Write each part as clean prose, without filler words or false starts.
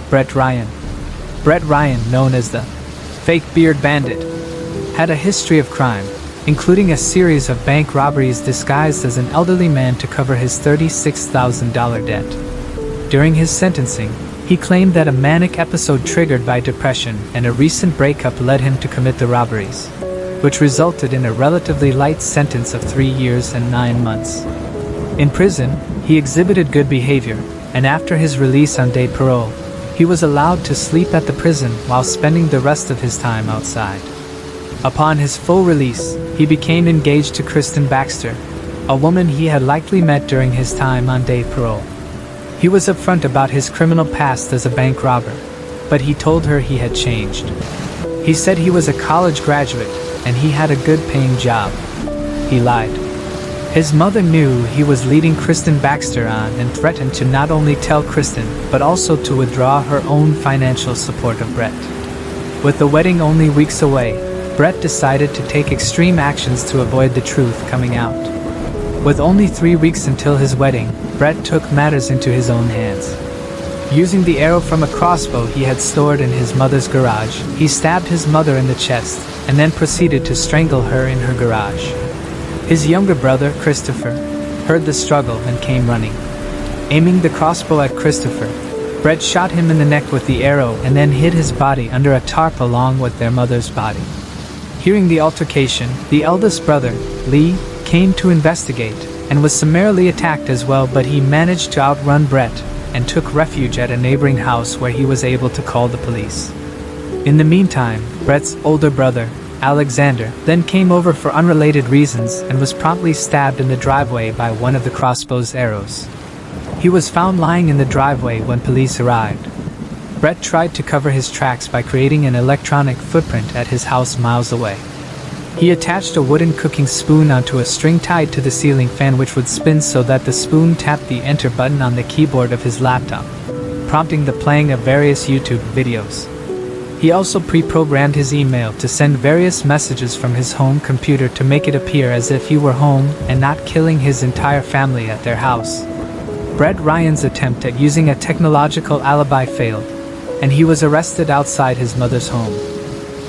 Brett Ryan. Brett Ryan, known as the Fake Beard Bandit, had a history of crime, including a series of bank robberies disguised as an elderly man to cover his $36,000 debt. During his sentencing, he claimed that a manic episode triggered by depression and a recent breakup led him to commit the robberies, which resulted in a relatively light sentence of 3 years and 9 months. In prison, he exhibited good behavior, and after his release on day parole, he was allowed to sleep at the prison while spending the rest of his time outside. Upon his full release, he became engaged to Kristen Baxter, a woman he had likely met during his time on day parole. He was upfront about his criminal past as a bank robber, but he told her he had changed. He said he was a college graduate and he had a good-paying job. He lied. His mother knew he was leading Kristen Baxter on and threatened to not only tell Kristen, but also to withdraw her own financial support of Brett. With the wedding only weeks away, Brett decided to take extreme actions to avoid the truth coming out. With only 3 weeks until his wedding, Brett took matters into his own hands. Using the arrow from a crossbow he had stored in his mother's garage, he stabbed his mother in the chest, and then proceeded to strangle her in her garage. His younger brother, Christopher, heard the struggle and came running. Aiming the crossbow at Christopher, Brett shot him in the neck with the arrow and then hid his body under a tarp along with their mother's body. Hearing the altercation, the eldest brother, Lee, came to investigate and was summarily attacked as well, but he managed to outrun Brett and took refuge at a neighboring house where he was able to call the police. In the meantime, Brett's older brother, Alexander, then came over for unrelated reasons and was promptly stabbed in the driveway by one of the crossbow's arrows. He was found lying in the driveway when police arrived. Brett tried to cover his tracks by creating an electronic footprint at his house miles away. He attached a wooden cooking spoon onto a string tied to the ceiling fan, which would spin so that the spoon tapped the enter button on the keyboard of his laptop, prompting the playing of various YouTube videos. He also pre-programmed his email to send various messages from his home computer to make it appear as if he were home and not killing his entire family at their house. Brett Ryan's attempt at using a technological alibi failed, and he was arrested outside his mother's home.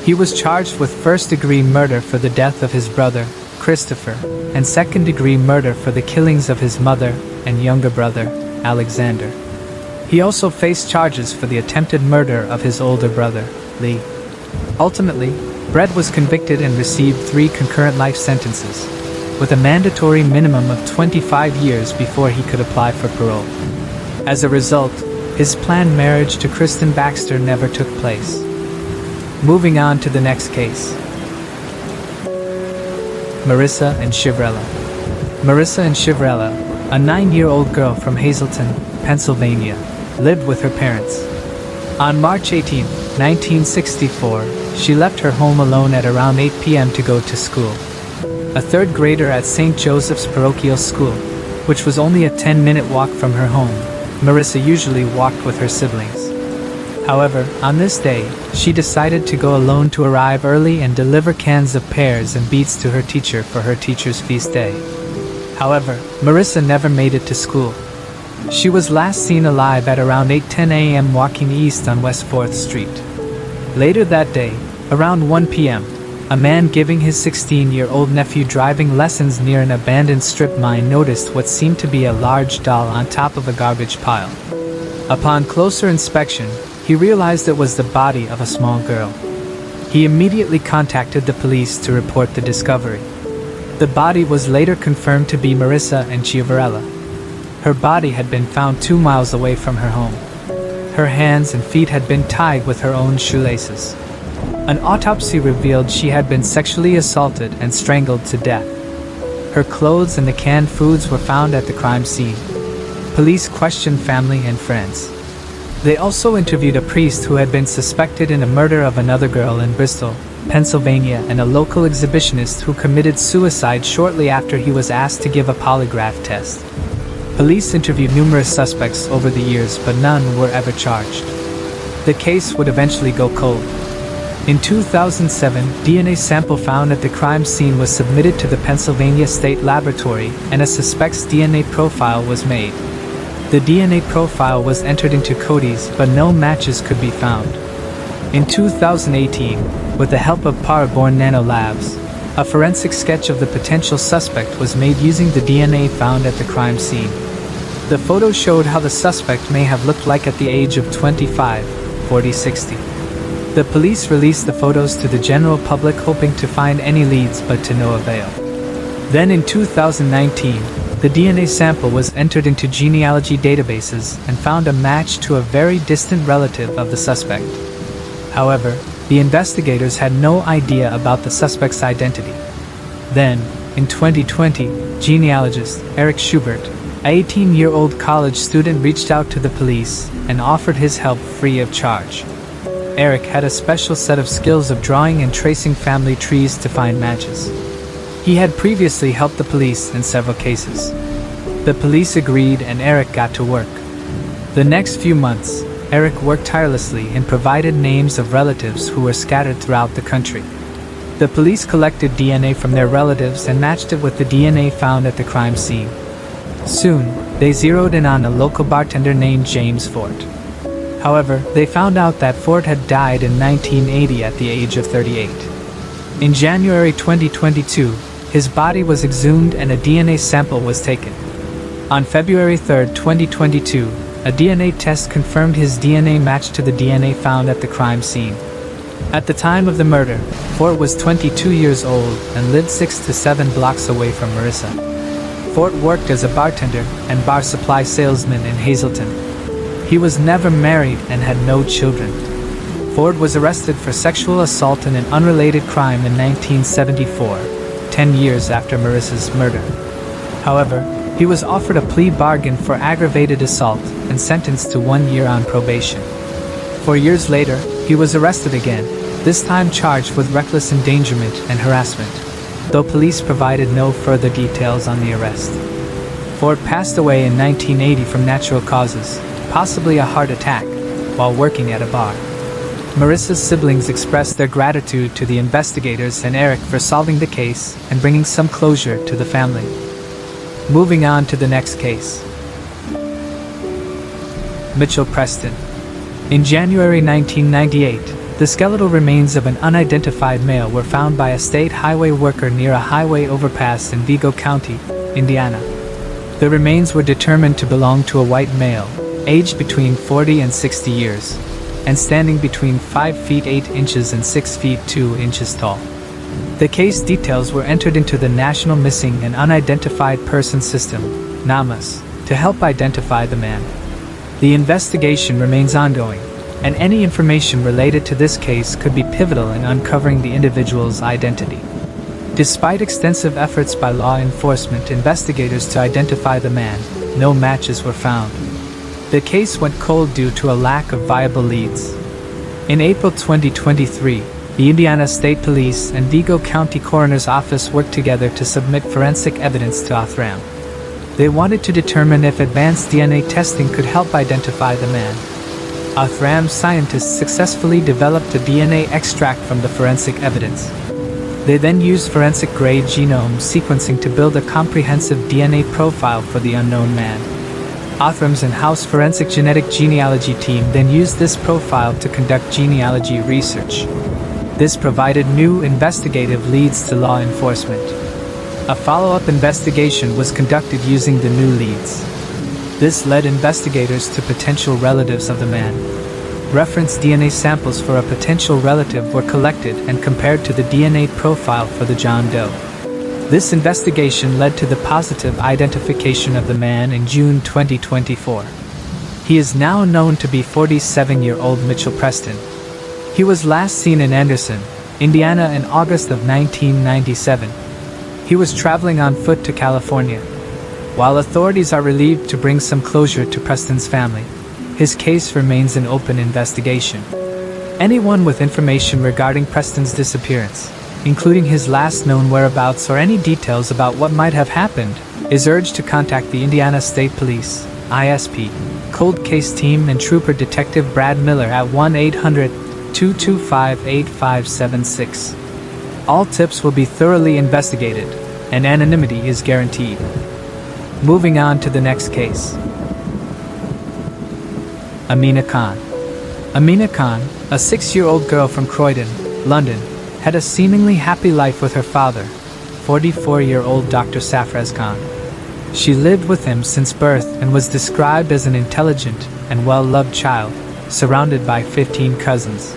He was charged with first-degree murder for the death of his brother, Christopher, and second-degree murder for the killings of his mother and younger brother, Alexander. He also faced charges for the attempted murder of his older brother, Lee. Ultimately, Brett was convicted and received 3 concurrent life sentences, with a mandatory minimum of 25 years before he could apply for parole. As a result, his planned marriage to Kristen Baxter never took place. Moving on to the next case. Marissa and Shivrella. Marissa and Shivrella, a 9-year-old girl from Hazleton, Pennsylvania, lived with her parents. On March 18, 1964, she left her home alone at around 8 p.m. to go to school. A 3rd grader at St. Joseph's Parochial School, which was only a 10-minute walk from her home, Marissa usually walked with her siblings. However, on this day, she decided to go alone to arrive early and deliver cans of pears and beets to her teacher for her teacher's feast day. However, Marissa never made it to school. She was last seen alive at around 8:10 a.m. walking east on West 4th Street. Later that day, around 1 p.m., a man giving his 16-year-old nephew driving lessons near an abandoned strip mine noticed what seemed to be a large doll on top of a garbage pile. Upon closer inspection, he realized it was the body of a small girl. He immediately contacted the police to report the discovery. The body was later confirmed to be Marissa and Chiavarella. Her body had been found 2 miles away from her home. Her hands and feet had been tied with her own shoelaces. An autopsy revealed she had been sexually assaulted and strangled to death. Her clothes and the canned foods were found at the crime scene. Police questioned family and friends. They also interviewed a priest who had been suspected in the murder of another girl in Bristol, Pennsylvania, and a local exhibitionist who committed suicide shortly after he was asked to give a polygraph test. Police interviewed numerous suspects over the years, but none were ever charged. The case would eventually go cold. In 2007, DNA sample found at the crime scene was submitted to the Pennsylvania State Laboratory, and a suspect's DNA profile was made. The DNA profile was entered into Cody's, but no matches could be found. In 2018, with the help of Paraborn Nanolabs, a forensic sketch of the potential suspect was made using the DNA found at the crime scene. The photo showed how the suspect may have looked like at the age of 25, 40, 60. The police released the photos to the general public hoping to find any leads, but to no avail. Then in 2019, the DNA sample was entered into genealogy databases and found a match to a very distant relative of the suspect. However, the investigators had no idea about the suspect's identity. Then, in 2020, genealogist Eric Schubert, an 18-year-old college student, reached out to the police and offered his help free of charge. Eric had a special set of skills of drawing and tracing family trees to find matches. He had previously helped the police in several cases. The police agreed and Eric got to work. The next few months, Eric worked tirelessly and provided names of relatives who were scattered throughout the country. The police collected DNA from their relatives and matched it with the DNA found at the crime scene. Soon, they zeroed in on a local bartender named James Fort. However, they found out that Fort had died in 1980 at the age of 38. In January 2022, his body was exhumed and a DNA sample was taken. On February 3, 2022, a DNA test confirmed his DNA matched to the DNA found at the crime scene. At the time of the murder, Fort was 22 years old and lived 6 to 7 blocks away from Marissa. Fort worked as a bartender and bar supply salesman in Hazleton. He was never married and had no children. Ford was arrested for sexual assault in an unrelated crime in 1974, 10 years after Marissa's murder. However, he was offered a plea bargain for aggravated assault and sentenced to 1 year on probation. 4 years later, he was arrested again, this time charged with reckless endangerment and harassment, though police provided no further details on the arrest. Ford passed away in 1980 from natural causes, possibly a heart attack, while working at a bar. Marissa's siblings expressed their gratitude to the investigators and Eric for solving the case and bringing some closure to the family. Moving on to the next case. Mitchell Preston. In January 1998, the skeletal remains of an unidentified male were found by a state highway worker near a highway overpass in Vigo County, Indiana. The remains were determined to belong to a white male, aged between 40 and 60 years, and standing between 5 feet 8 inches and 6 feet 2 inches tall. The case details were entered into the National Missing and Unidentified Person System, NAMUS, to help identify the man. The investigation remains ongoing, and any information related to this case could be pivotal in uncovering the individual's identity. Despite extensive efforts by law enforcement investigators to identify the man, no matches were found. The case went cold due to a lack of viable leads. In April 2023, the Indiana State Police and Vigo County Coroner's Office worked together to submit forensic evidence to Othram. They wanted to determine if advanced DNA testing could help identify the man. Othram scientists successfully developed a DNA extract from the forensic evidence. They then used forensic-grade genome sequencing to build a comprehensive DNA profile for the unknown man. Othram's in-house forensic genetic genealogy team then used this profile to conduct genealogy research. This provided new investigative leads to law enforcement. A follow-up investigation was conducted using the new leads. This led investigators to potential relatives of the man. Reference DNA samples for a potential relative were collected and compared to the DNA profile for the John Doe. This investigation led to the positive identification of the man in June 2024. He is now known to be 47-year-old Mitchell Preston. He was last seen in Anderson, Indiana in August of 1997. He was traveling on foot to California. While authorities are relieved to bring some closure to Preston's family, his case remains an open investigation. Anyone with information regarding Preston's disappearance, including his last known whereabouts or any details about what might have happened, is urged to contact the Indiana State Police, ISP, Cold Case Team and Trooper Detective Brad Miller at 1-800-225-8576. All tips will be thoroughly investigated, and anonymity is guaranteed. Moving on to the next case. Amina Khan. Amina Khan, a 6-year-old girl from Croydon, London, had a seemingly happy life with her father, 44-year-old Dr. Safraz Khan. She lived with him since birth and was described as an intelligent and well-loved child, surrounded by 15 cousins.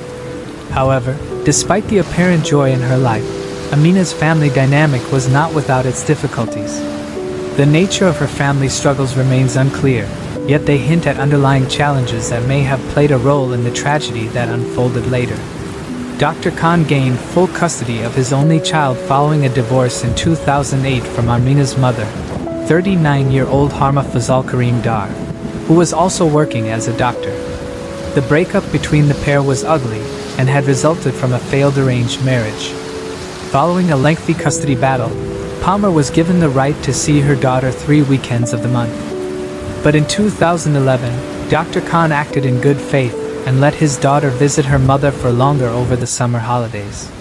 However, despite the apparent joy in her life, Amina's family dynamic was not without its difficulties. The nature of her family struggles remains unclear, yet they hint at underlying challenges that may have played a role in the tragedy that unfolded later. Dr. Khan gained full custody of his only child following a divorce in 2008 from Amina's mother, 39-year-old Harma Fazal Karim Dar, who was also working as a doctor. The breakup between the pair was ugly and had resulted from a failed arranged marriage. Following a lengthy custody battle, Palmer was given the right to see her daughter 3 weekends of the month. But in 2011, Dr. Khan acted in good faith and let his daughter visit her mother for longer over the summer holidays.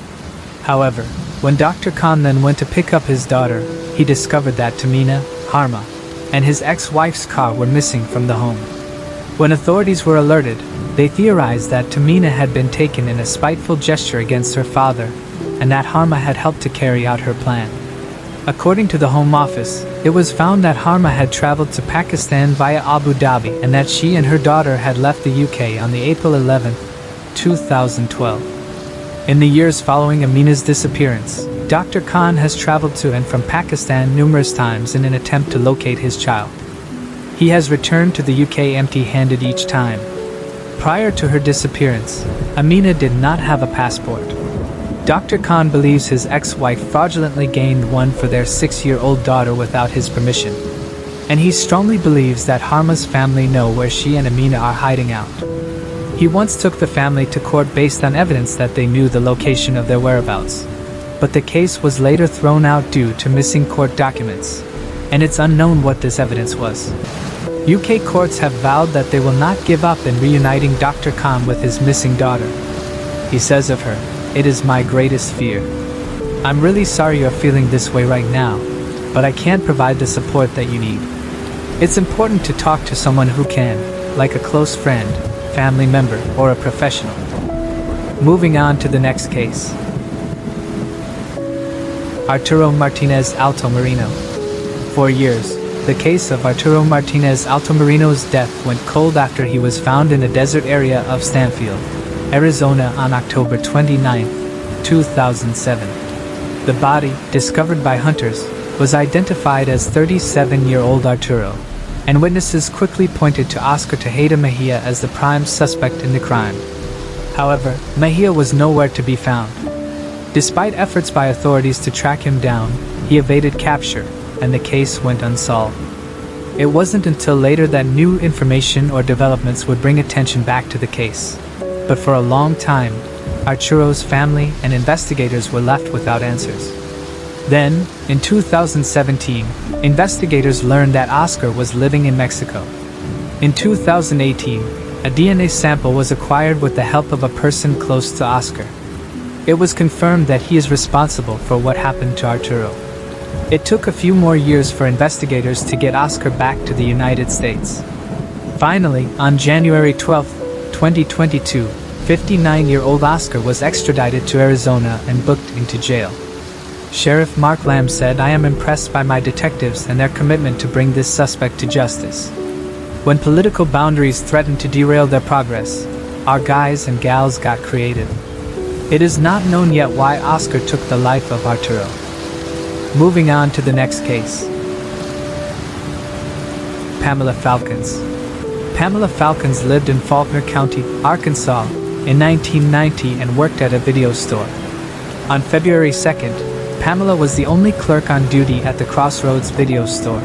However, when Dr. Khan then went to pick up his daughter, he discovered that Tamina, Harma, and his ex-wife's car were missing from the home. When authorities were alerted, they theorized that Tamina had been taken in a spiteful gesture against her father, and that Harma had helped to carry out her plan. According to the Home Office, it was found that Harma had traveled to Pakistan via Abu Dhabi and that she and her daughter had left the UK on the April 11, 2012. In the years following Amina's disappearance, Dr. Khan has traveled to and from Pakistan numerous times in an attempt to locate his child. He has returned to the UK empty-handed each time. Prior to her disappearance, Amina did not have a passport. Dr. Khan believes his ex-wife fraudulently gained one for their 6-year-old daughter without his permission. And he strongly believes that Harma's family know where she and Amina are hiding out. He once took the family to court based on evidence that they knew the location of their whereabouts. But the case was later thrown out due to missing court documents, and it's unknown what this evidence was. UK courts have vowed that they will not give up in reuniting Dr. Khan with his missing daughter. He says of her, "It is my greatest fear. I'm really sorry you're feeling this way right now, but I can't provide the support that you need. It's important to talk to someone who can, like a close friend, family member, or a professional." Moving on to the next case. Arturo Martinez Altomarino. For years, the case of Arturo Martinez Altomarino's death went cold after he was found in a desert area of Stanfield, Arizona on October 29, 2007. The body, discovered by hunters, was identified as 37-year-old Arturo, and witnesses quickly pointed to Oscar Tejeda Mejia as the prime suspect in the crime. However, Mejia was nowhere to be found. Despite efforts by authorities to track him down, he evaded capture, and the case went unsolved. It wasn't until later that new information or developments would bring attention back to the case. But for a long time, Arturo's family and investigators were left without answers. Then, in 2017, investigators learned that Oscar was living in Mexico. In 2018, a DNA sample was acquired with the help of a person close to Oscar. It was confirmed that he is responsible for what happened to Arturo. It took a few more years for investigators to get Oscar back to the United States. Finally, on January 12, 2022, 59-year-old Oscar was extradited to Arizona and booked into jail. Sheriff Mark Lamb said, "I am impressed by my detectives and their commitment to bring this suspect to justice. When political boundaries threatened to derail their progress, our guys and gals got creative." It is not known yet why Oscar took the life of Arturo. Moving on to the next case. Pamela Falcons. Pamela Falcons lived in Faulkner County, Arkansas, in 1990 and worked at a video store. On February 2nd, Pamela was the only clerk on duty at the Crossroads video store.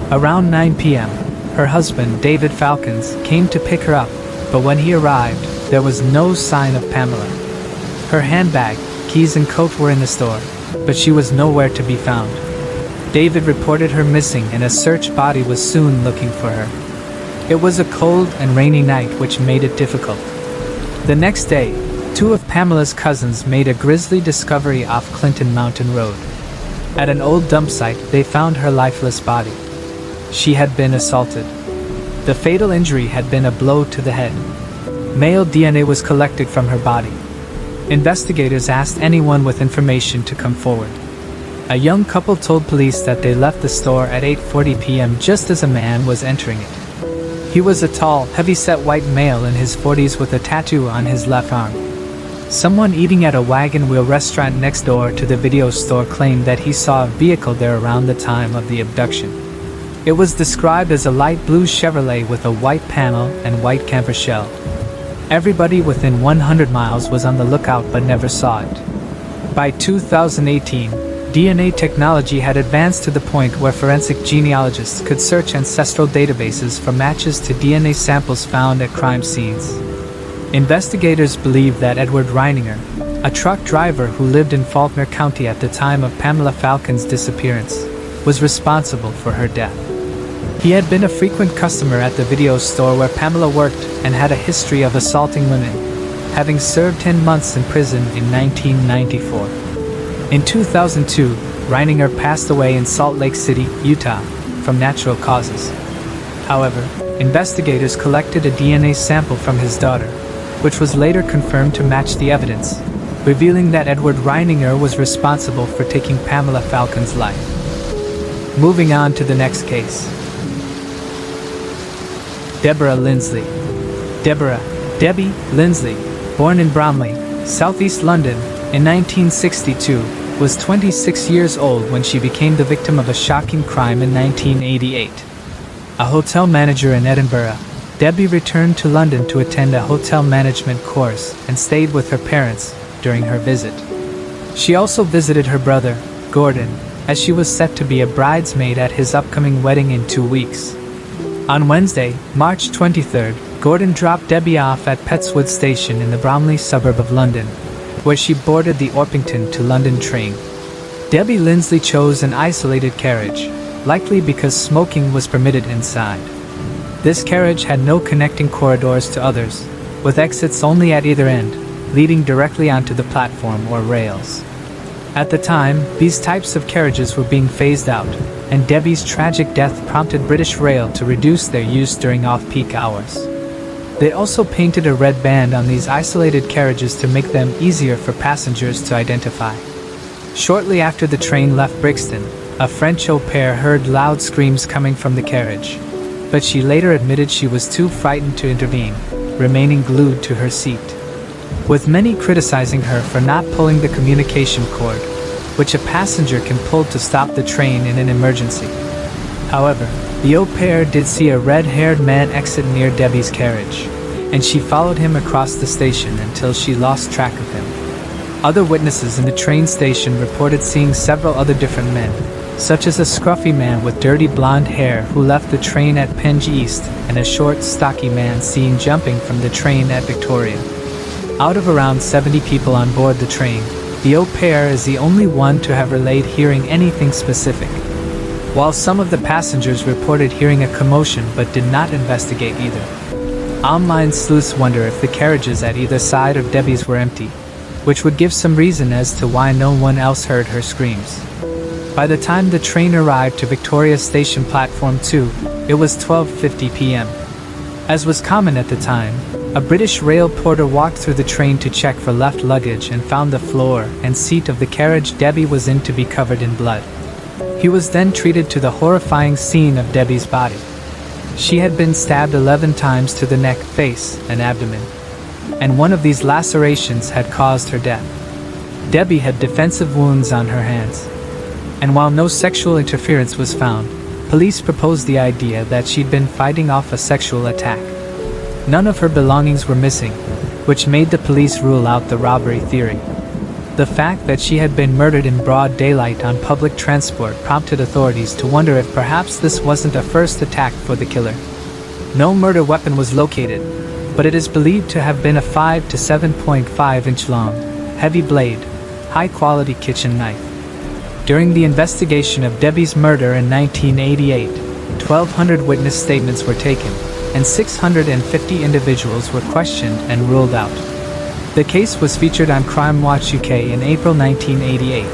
Around 9 p.m., her husband, David Falcons, came to pick her up, but when he arrived, there was no sign of Pamela. Her handbag, keys and coat were in the store, but she was nowhere to be found. David reported her missing and a search body was soon looking for her. It was a cold and rainy night which made it difficult. The next day, 2 of Pamela's cousins made a grisly discovery off Clinton Mountain Road. At an old dump site, they found her lifeless body. She had been assaulted. The fatal injury had been a blow to the head. Male DNA was collected from her body. Investigators asked anyone with information to come forward. A young couple told police that they left the store at 8:40 p.m. just as a man was entering it. He was a tall, heavy-set white male in his 40s with a tattoo on his left arm. Someone eating at a wagon wheel restaurant next door to the video store claimed that he saw a vehicle there around the time of the abduction. It was described as a light blue Chevrolet with a white panel and white camper shell. Everybody within 100 miles was on the lookout but never saw it. By 2018, DNA technology had advanced to the point where forensic genealogists could search ancestral databases for matches to DNA samples found at crime scenes. Investigators believe that Edward Reininger, a truck driver who lived in Faulkner County at the time of Pamela Falcon's disappearance, was responsible for her death. He had been a frequent customer at the video store where Pamela worked and had a history of assaulting women, having served 10 months in prison in 1994. In 2002, Reininger passed away in Salt Lake City, Utah, from natural causes. However, investigators collected a DNA sample from his daughter, which was later confirmed to match the evidence, revealing that Edward Reininger was responsible for taking Pamela Falcon's life. Moving on to the next case. Deborah Lindsley. Debbie Lindsley, born in Bromley, southeast London, in 1962, was 26 years old when she became the victim of a shocking crime in 1988. A hotel manager in Edinburgh, Debbie returned to London to attend a hotel management course and stayed with her parents during her visit. She also visited her brother, Gordon, as she was set to be a bridesmaid at his upcoming wedding in 2 weeks. On Wednesday, March 23rd, Gordon dropped Debbie off at Petswood Station in the Bromley suburb of London, where she boarded the Orpington to London train. Debbie Lindsley chose an isolated carriage, likely because smoking was permitted inside. This carriage had no connecting corridors to others, with exits only at either end, leading directly onto the platform or rails. At the time, these types of carriages were being phased out, and Debbie's tragic death prompted British Rail to reduce their use during off-peak hours. They also painted a red band on these isolated carriages to make them easier for passengers to identify. Shortly after the train left Brixton, a French au pair heard loud screams coming from the carriage, but she later admitted she was too frightened to intervene, remaining glued to her seat, with many criticizing her for not pulling the communication cord, which a passenger can pull to stop the train in an emergency. However, the au pair did see a red-haired man exit near Debbie's carriage, and she followed him across the station until she lost track of him. Other witnesses in the train station reported seeing several other different men, such as a scruffy man with dirty blonde hair who left the train at Penge East and a short, stocky man seen jumping from the train at Victoria. Out of around 70 people on board the train, the au pair is the only one to have relayed hearing anything specific. While some of the passengers reported hearing a commotion but did not investigate either. Online sleuths wonder if the carriages at either side of Debbie's were empty, which would give some reason as to why no one else heard her screams. By the time the train arrived to Victoria Station Platform 2, it was 12:50 p.m. As was common at the time, a British Rail porter walked through the train to check for left luggage and found the floor and seat of the carriage Debbie was in to be covered in blood. He was then treated to the horrifying scene of Debbie's body. She had been stabbed 11 times to the neck, face, and abdomen, and one of these lacerations had caused her death. Debbie had defensive wounds on her hands, and while no sexual interference was found, police proposed the idea that she'd been fighting off a sexual attack. None of her belongings were missing, which made the police rule out the robbery theory. The fact that she had been murdered in broad daylight on public transport prompted authorities to wonder if perhaps this wasn't a first attack for the killer. No murder weapon was located, but it is believed to have been a 5 to 7.5 inch long, heavy blade, high-quality kitchen knife. During the investigation of Debbie's murder in 1988, 1,200 witness statements were taken, and 650 individuals were questioned and ruled out. The case was featured on Crime Watch UK in April 1988,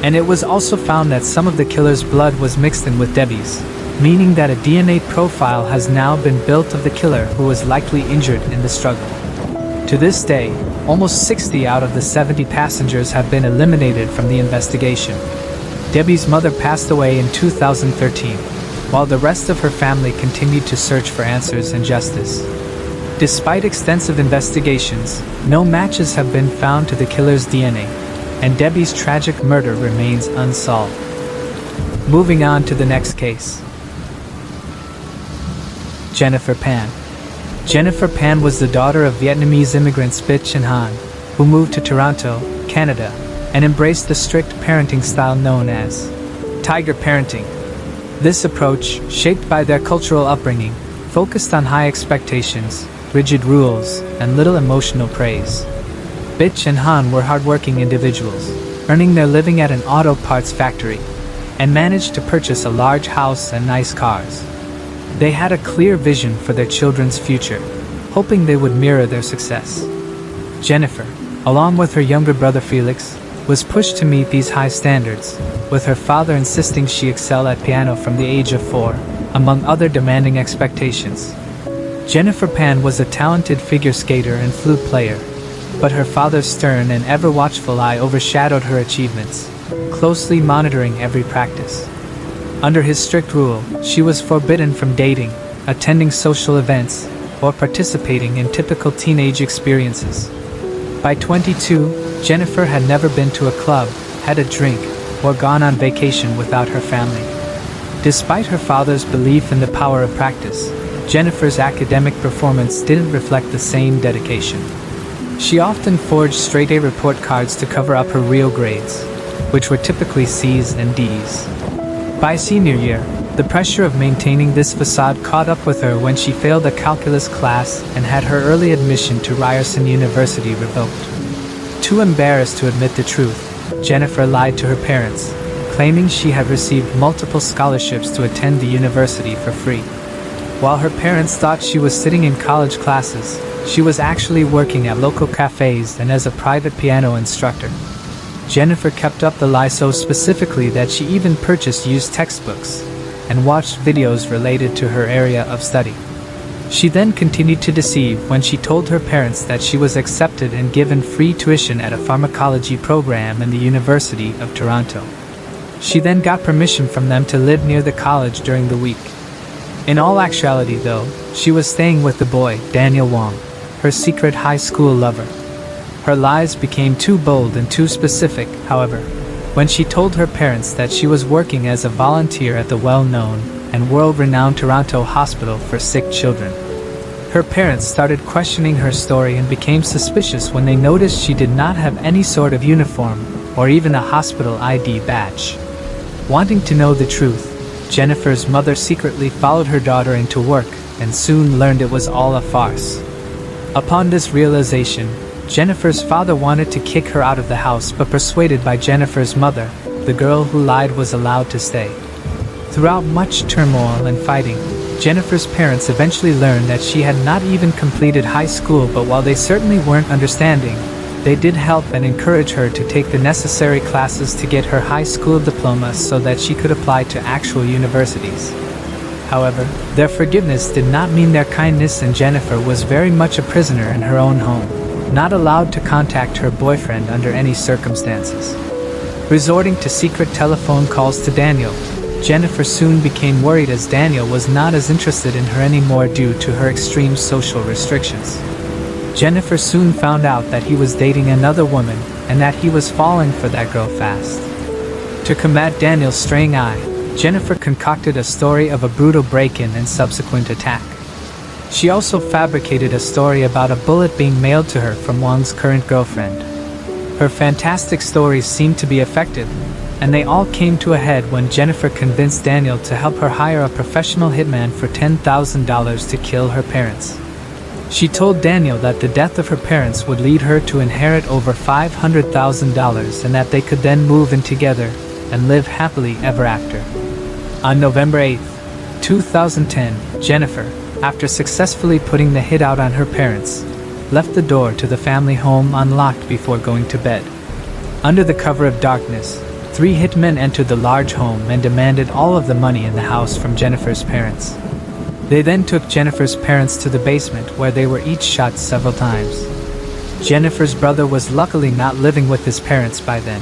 and it was also found that some of the killer's blood was mixed in with Debbie's, meaning that a DNA profile has now been built of the killer who was likely injured in the struggle. To this day, almost 60 out of the 70 passengers have been eliminated from the investigation. Debbie's mother passed away in 2013, while the rest of her family continued to search for answers and justice. Despite extensive investigations, no matches have been found to the killer's DNA, and Debbie's tragic murder remains unsolved. Moving on to the next case. Jennifer Pan. Jennifer Pan was the daughter of Vietnamese immigrants Bích and Han, who moved to Toronto, Canada, and embraced the strict parenting style known as tiger parenting. This approach, shaped by their cultural upbringing, focused on high expectations, rigid rules, and little emotional praise. Bích and Han were hardworking individuals, earning their living at an auto parts factory, and managed to purchase a large house and nice cars. They had a clear vision for their children's future, hoping they would mirror their success. Jennifer, along with her younger brother Felix, was pushed to meet these high standards, with her father insisting she excel at piano from the age of 4, among other demanding expectations. Jennifer Pan was a talented figure skater and flute player, but her father's stern and ever-watchful eye overshadowed her achievements, closely monitoring every practice. Under his strict rule, she was forbidden from dating, attending social events, or participating in typical teenage experiences. By 22, Jennifer had never been to a club, had a drink, or gone on vacation without her family. Despite her father's belief in the power of practice, Jennifer's academic performance didn't reflect the same dedication. She often forged straight-A report cards to cover up her real grades, which were typically C's and D's. By senior year, the pressure of maintaining this facade caught up with her when she failed a calculus class and had her early admission to Ryerson University revoked. Too embarrassed to admit the truth, Jennifer lied to her parents, claiming she had received multiple scholarships to attend the university for free. While her parents thought she was sitting in college classes, she was actually working at local cafes and as a private piano instructor. Jennifer kept up the lie so specifically that she even purchased used textbooks and watched videos related to her area of study. She then continued to deceive when she told her parents that she was accepted and given free tuition at a pharmacology program in the University of Toronto. She then got permission from them to live near the college during the week. In all actuality, though, she was staying with the boy, Daniel Wong, her secret high school lover. Her lies became too bold and too specific, however, when she told her parents that she was working as a volunteer at the well-known and world-renowned Toronto Hospital for Sick Children. Her parents started questioning her story and became suspicious when they noticed she did not have any sort of uniform or even a hospital ID badge. Wanting to know the truth, Jennifer's mother secretly followed her daughter into work and soon learned it was all a farce. Upon this realization, Jennifer's father wanted to kick her out of the house, but persuaded by Jennifer's mother, the girl who lied was allowed to stay. Throughout much turmoil and fighting, Jennifer's parents eventually learned that she had not even completed high school, but while they certainly weren't understanding, they did help and encourage her to take the necessary classes to get her high school diploma so that she could apply to actual universities. However, their forgiveness did not mean their kindness, and Jennifer was very much a prisoner in her own home, not allowed to contact her boyfriend under any circumstances. Resorting to secret telephone calls to Daniel, Jennifer soon became worried as Daniel was not as interested in her anymore due to her extreme social restrictions. Jennifer soon found out that he was dating another woman and that he was falling for that girl fast. To combat Daniel's straying eye, Jennifer concocted a story of a brutal break-in and subsequent attack. She also fabricated a story about a bullet being mailed to her from Wong's current girlfriend. Her fantastic stories seemed to be effective, and they all came to a head when Jennifer convinced Daniel to help her hire a professional hitman for $10,000 to kill her parents. She told Daniel that the death of her parents would lead her to inherit over $500,000 and that they could then move in together and live happily ever after. On November 8, 2010, Jennifer, after successfully putting the hit out on her parents, left the door to the family home unlocked before going to bed. Under the cover of darkness, 3 hitmen entered the large home and demanded all of the money in the house from Jennifer's parents. They then took Jennifer's parents to the basement where they were each shot several times. Jennifer's brother was luckily not living with his parents by then.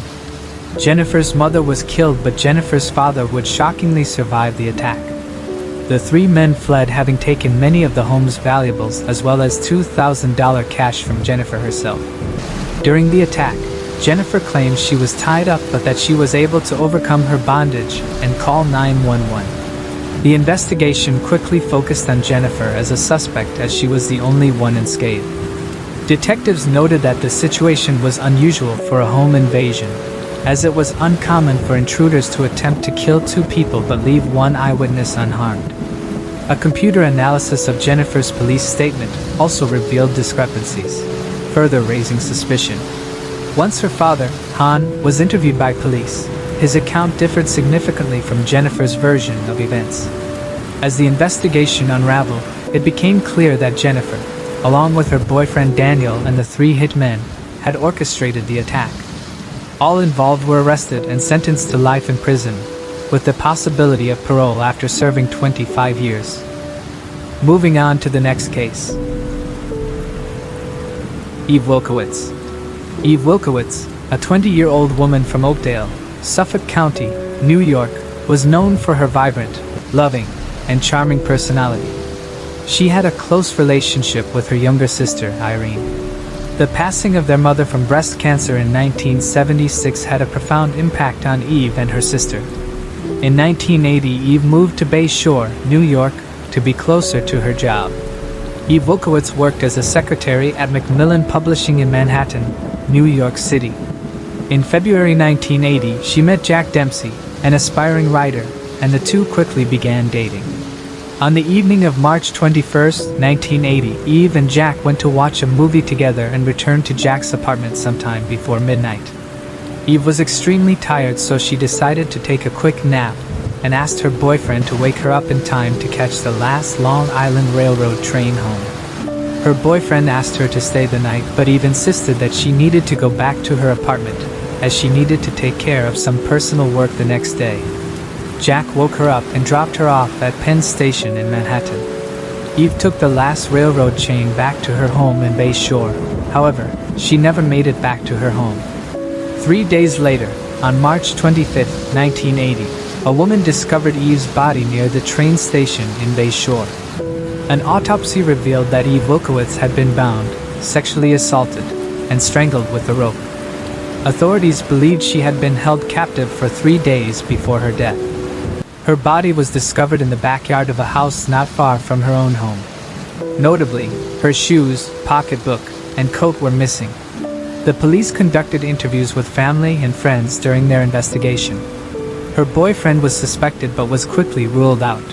Jennifer's mother was killed, but Jennifer's father would shockingly survive the attack. The 3 men fled, having taken many of the home's valuables as well as $2,000 cash from Jennifer herself. During the attack, Jennifer claims she was tied up but that she was able to overcome her bondage and call 911. The investigation quickly focused on Jennifer as a suspect, as she was the only one unscathed. Detectives noted that the situation was unusual for a home invasion, as it was uncommon for intruders to attempt to kill 2 people but leave 1 eyewitness unharmed. A computer analysis of Jennifer's police statement also revealed discrepancies, further raising suspicion. Once her father, Han, was interviewed by police, his account differed significantly from Jennifer's version of events. As the investigation unraveled, it became clear that Jennifer, along with her boyfriend Daniel and the 3 hitmen, had orchestrated the attack. All involved were arrested and sentenced to life in prison, with the possibility of parole after serving 25 years. Moving on to the next case. Eve Wilkowitz. Eve Wilkowitz, a 20-year-old woman from Oakdale, Suffolk County, New York, was known for her vibrant, loving, and charming personality. She had a close relationship with her younger sister, Irene. The passing of their mother from breast cancer in 1976 had a profound impact on Eve and her sister. In 1980, Eve moved to Bay Shore, New York, to be closer to her job. Eve Wilkowitz worked as a secretary at Macmillan Publishing in Manhattan, New York City. In February 1980, she met Jack Dempsey, an aspiring writer, and the two quickly began dating. On the evening of March 21, 1980, Eve and Jack went to watch a movie together and returned to Jack's apartment sometime before midnight. Eve was extremely tired, so she decided to take a quick nap and asked her boyfriend to wake her up in time to catch the last Long Island Railroad train home. Her boyfriend asked her to stay the night, but Eve insisted that she needed to go back to her apartment, as she needed to take care of some personal work the next day. Jack woke her up and dropped her off at Penn Station in Manhattan. Eve took the last railroad train back to her home in Bay Shore. However, she never made it back to her home. 3 days later, on March 25, 1980, a woman discovered Eve's body near the train station in Bay Shore. An autopsy revealed that Eve Wilkowitz had been bound, sexually assaulted, and strangled with a rope. Authorities believed she had been held captive for 3 days before her death. Her body was discovered in the backyard of a house not far from her own home. Notably, her shoes, pocketbook, and coat were missing. The police conducted interviews with family and friends during their investigation. Her boyfriend was suspected but was quickly ruled out.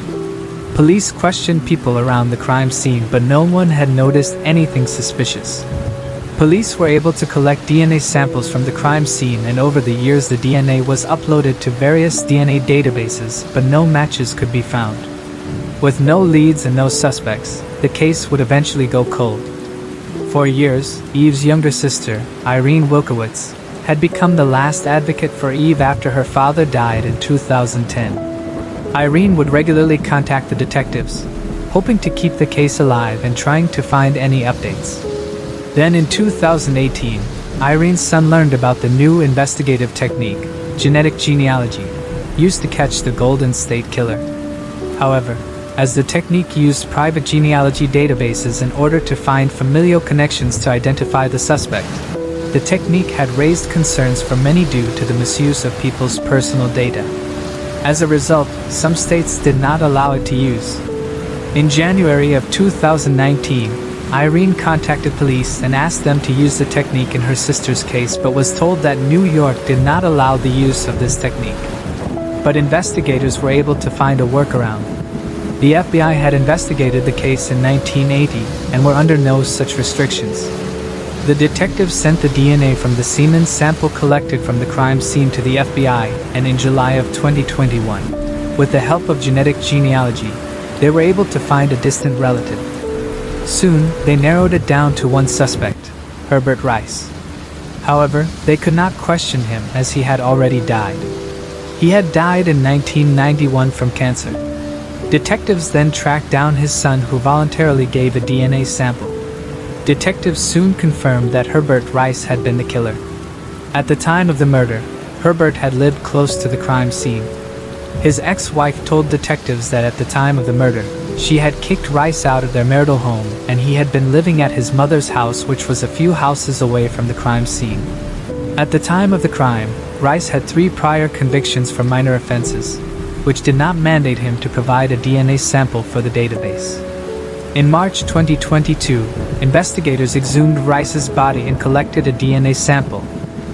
Police questioned people around the crime scene, but no one had noticed anything suspicious. Police were able to collect DNA samples from the crime scene, and over the years the DNA was uploaded to various DNA databases, but no matches could be found. With no leads and no suspects, the case would eventually go cold. For years, Eve's younger sister, Irene Wilkowitz, had become the last advocate for Eve after her father died in 2010. Irene would regularly contact the detectives, hoping to keep the case alive and trying to find any updates. Then in 2018, Irene's son learned about the new investigative technique, genetic genealogy, used to catch the Golden State Killer. However, as the technique used private genealogy databases in order to find familial connections to identify the suspect, the technique had raised concerns for many due to the misuse of people's personal data. As a result, some states did not allow it to use. In January of 2019, Irene contacted police and asked them to use the technique in her sister's case, but was told that New York did not allow the use of this technique. But investigators were able to find a workaround. The FBI had investigated the case in 1980 and were under no such restrictions. The detectives sent the DNA from the semen sample collected from the crime scene to the FBI, and in July of 2021, with the help of genetic genealogy, they were able to find a distant relative. Soon, they narrowed it down to one suspect, Herbert Rice. However, they could not question him as he had already died. He had died in 1991 from cancer. Detectives then tracked down his son, who voluntarily gave a DNA sample. Detectives soon confirmed that Herbert Rice had been the killer. At the time of the murder, Herbert had lived close to the crime scene. His ex-wife told detectives that at the time of the murder, she had kicked Rice out of their marital home and he had been living at his mother's house, which was a few houses away from the crime scene. At the time of the crime, Rice had 3 prior convictions for minor offenses, which did not mandate him to provide a DNA sample for the database. In March 2022, investigators exhumed Rice's body and collected a DNA sample,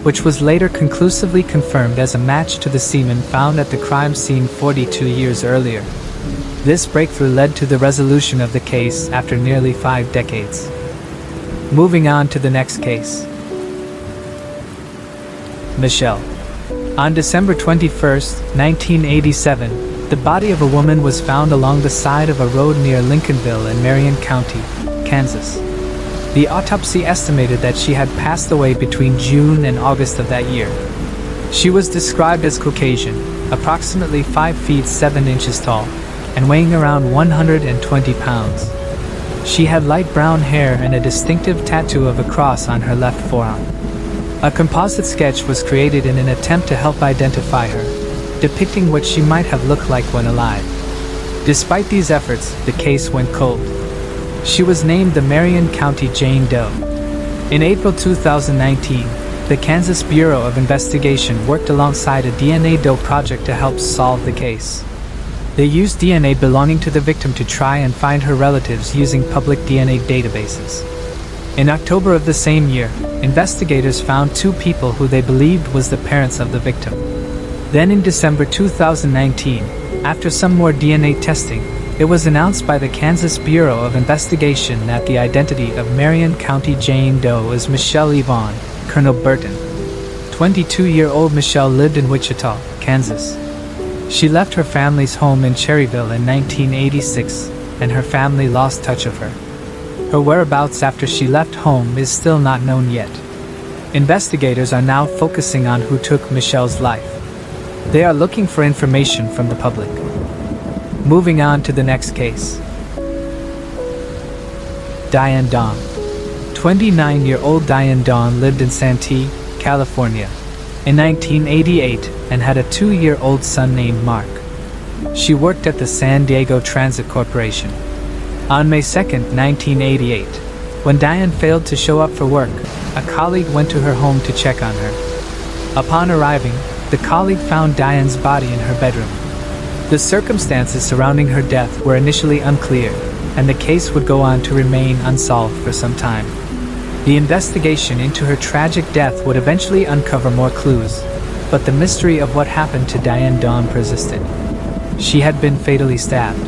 which was later conclusively confirmed as a match to the semen found at the crime scene 42 years earlier. This breakthrough led to the resolution of the case after nearly 5 decades. Moving on to the next case. Michelle. On December 21, 1987, the body of a woman was found along the side of a road near Lincolnville in Marion County, Kansas. The autopsy estimated that she had passed away between June and August of that year. She was described as Caucasian, approximately 5 feet 7 inches tall, and weighing around 120 pounds. She had light brown hair and a distinctive tattoo of a cross on her left forearm. A composite sketch was created in an attempt to help identify her, depicting what she might have looked like when alive. Despite these efforts, the case went cold. She was named the Marion County Jane Doe. In April 2019, the Kansas Bureau of Investigation worked alongside a DNA Doe project to help solve the case. They used DNA belonging to the victim to try and find her relatives using public DNA databases. In October of the same year, investigators found 2 people who they believed was the parents of the victim. Then in December 2019, after some more DNA testing, it was announced by the Kansas Bureau of Investigation that the identity of Marion County Jane Doe is Michelle Yvonne Colonel Burton. 22-year-old Michelle lived in Wichita, Kansas. She left her family's home in Cherryville in 1986, and her family lost touch of her. Her whereabouts after she left home is still not known yet. Investigators are now focusing on who took Michelle's life. They are looking for information from the public. Moving on to the next case. Diane Dawn. 29-year-old Diane Dawn lived in Santee, California, in 1988 and had a 2-year-old son named Mark. She worked at the San Diego Transit Corporation. On May 2, 1988, when Diane failed to show up for work, a colleague went to her home to check on her. Upon arriving, the colleague found Diane's body in her bedroom. The circumstances surrounding her death were initially unclear, and the case would go on to remain unsolved for some time. The investigation into her tragic death would eventually uncover more clues, but the mystery of what happened to Diane Dawn persisted. She had been fatally stabbed.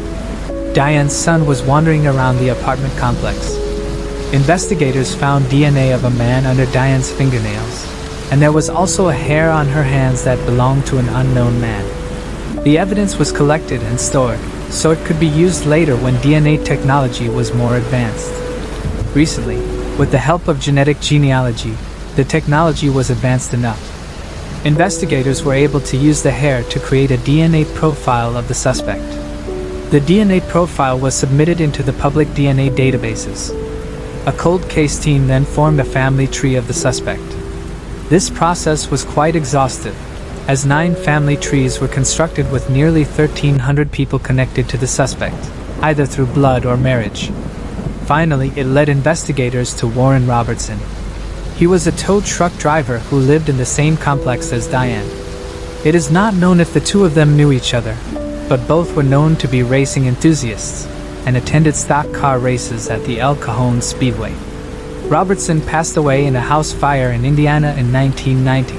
Diane's son was wandering around the apartment complex. Investigators found DNA of a man under Diane's fingernails, and there was also a hair on her hands that belonged to an unknown man. The evidence was collected and stored, so it could be used later when DNA technology was more advanced. Recently, with the help of genetic genealogy, the technology was advanced enough. Investigators were able to use the hair to create a DNA profile of the suspect. The DNA profile was submitted into the public DNA databases. A cold case team then formed a family tree of the suspect. This process was quite exhaustive, as 9 family trees were constructed with nearly 1,300 people connected to the suspect, either through blood or marriage. Finally, it led investigators to Warren Robertson. He was a tow truck driver who lived in the same complex as Diane. It is not known if the two of them knew each other, but both were known to be racing enthusiasts and attended stock car races at the El Cajon Speedway. Robertson passed away in a house fire in Indiana in 1990.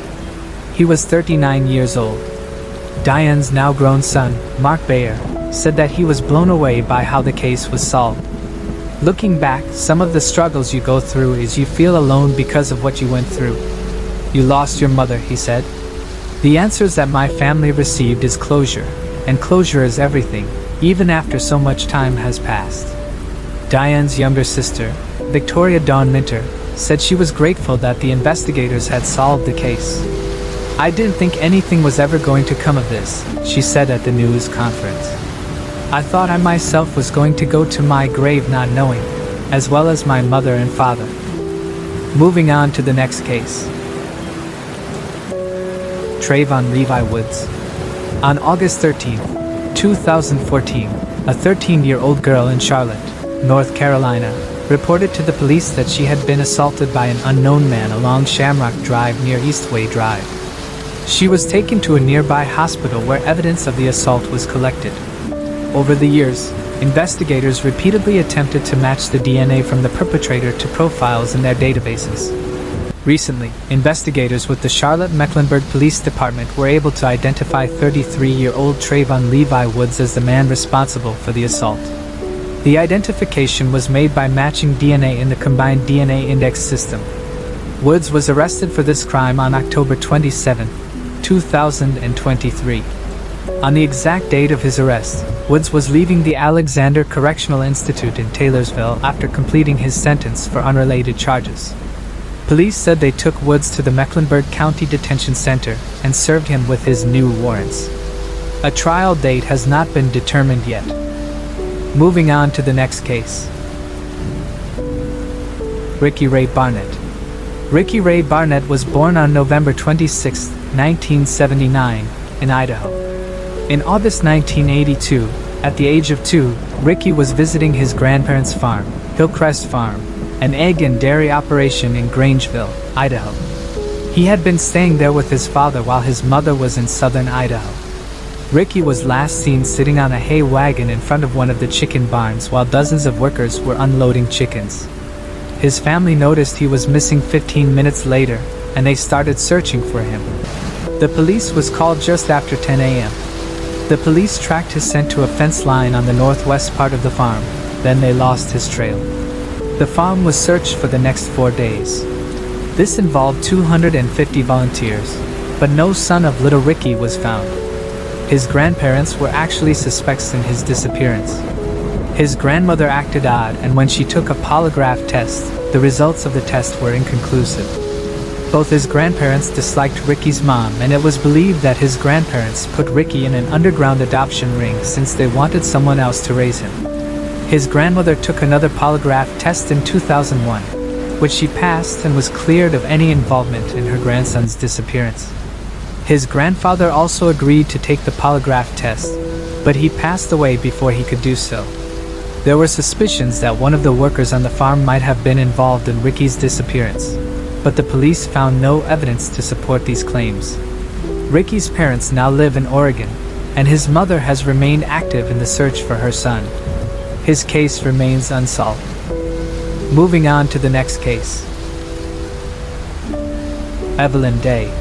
He was 39 years old. Diane's now grown son, Mark Bayer, said that he was blown away by how the case was solved. Looking back, some of the struggles you go through is you feel alone because of what you went through. You lost your mother, he said. The answers that my family received is closure, and closure is everything, even after so much time has passed. Diane's younger sister, Victoria Dawn Minter, said she was grateful that the investigators had solved the case. "I didn't think anything was ever going to come of this," she said at the news conference. "I thought I myself was going to go to my grave not knowing, as well as my mother and father." Moving on to the next case. Trayvon Levi Woods. On August 13, 2014, a 13-year-old girl in Charlotte, North Carolina, reported to the police that she had been assaulted by an unknown man along Shamrock Drive near Eastway Drive. She was taken to a nearby hospital where evidence of the assault was collected. Over the years, investigators repeatedly attempted to match the DNA from the perpetrator to profiles in their databases. Recently, investigators with the Charlotte-Mecklenburg Police Department were able to identify 33-year-old Trayvon Levi Woods as the man responsible for the assault. The identification was made by matching DNA in the combined DNA index system. Woods was arrested for this crime on October 27, 2023. On the exact date of his arrest, Woods was leaving the Alexander Correctional Institute in Taylorsville after completing his sentence for unrelated charges. Police said they took Woods to the Mecklenburg County Detention Center and served him with his new warrants. A trial date has not been determined yet. Moving on to the next case. Ricky Ray Barnett. Ricky Ray Barnett was born on November 26, 1979, in Idaho. In August 1982, at the age of 2, Ricky was visiting his grandparents' farm, Hillcrest Farm, an egg and dairy operation in Grangeville, Idaho. He had been staying there with his father while his mother was in southern Idaho. Ricky was last seen sitting on a hay wagon in front of one of the chicken barns while dozens of workers were unloading chickens. His family noticed he was missing 15 minutes later, and they started searching for him. The police was called just after 10 a.m. The police tracked his scent to a fence line on the northwest part of the farm, then they lost his trail. The farm was searched for the next 4 days. This involved 250 volunteers, but no son of little Ricky was found. His grandparents were actually suspects in his disappearance. His grandmother acted odd, and when she took a polygraph test, the results of the test were inconclusive. Both his grandparents disliked Ricky's mom, and it was believed that his grandparents put Ricky in an underground adoption ring since they wanted someone else to raise him. His grandmother took another polygraph test in 2001, which she passed and was cleared of any involvement in her grandson's disappearance. His grandfather also agreed to take the polygraph test, but he passed away before he could do so. There were suspicions that one of the workers on the farm might have been involved in Ricky's disappearance, but the police found no evidence to support these claims. Ricky's parents now live in Oregon, and his mother has remained active in the search for her son. His case remains unsolved. Moving on to the next case. Evelyn Day.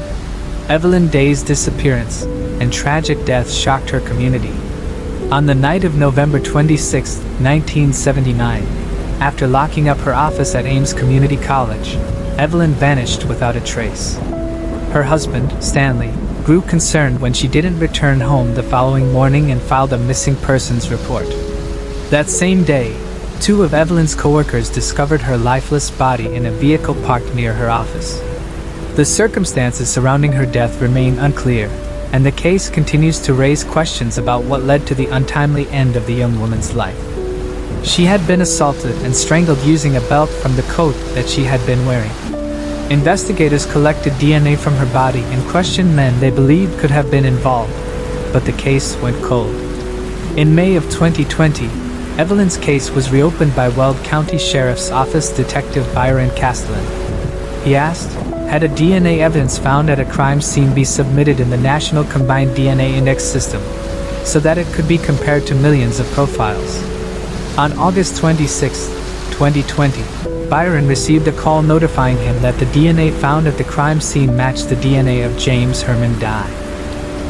Evelyn Day's disappearance and tragic death shocked her community. On the night of November 26, 1979, after locking up her office at Ames Community College, Evelyn vanished without a trace. Her husband, Stanley, grew concerned when she didn't return home the following morning and filed a missing persons report. That same day, 2 of Evelyn's coworkers discovered her lifeless body in a vehicle parked near her office. The circumstances surrounding her death remain unclear, and the case continues to raise questions about what led to the untimely end of the young woman's life. She had been assaulted and strangled using a belt from the coat that she had been wearing. Investigators collected DNA from her body and questioned men they believed could have been involved, but the case went cold. In May of 2020, Evelyn's case was reopened by Weld County Sheriff's Office Detective Byron Castellan. He asked, had a DNA evidence found at a crime scene be submitted in the National Combined DNA Index System, so that it could be compared to millions of profiles. On August 26, 2020, Byron received a call notifying him that the DNA found at the crime scene matched the DNA of James Herman Dye.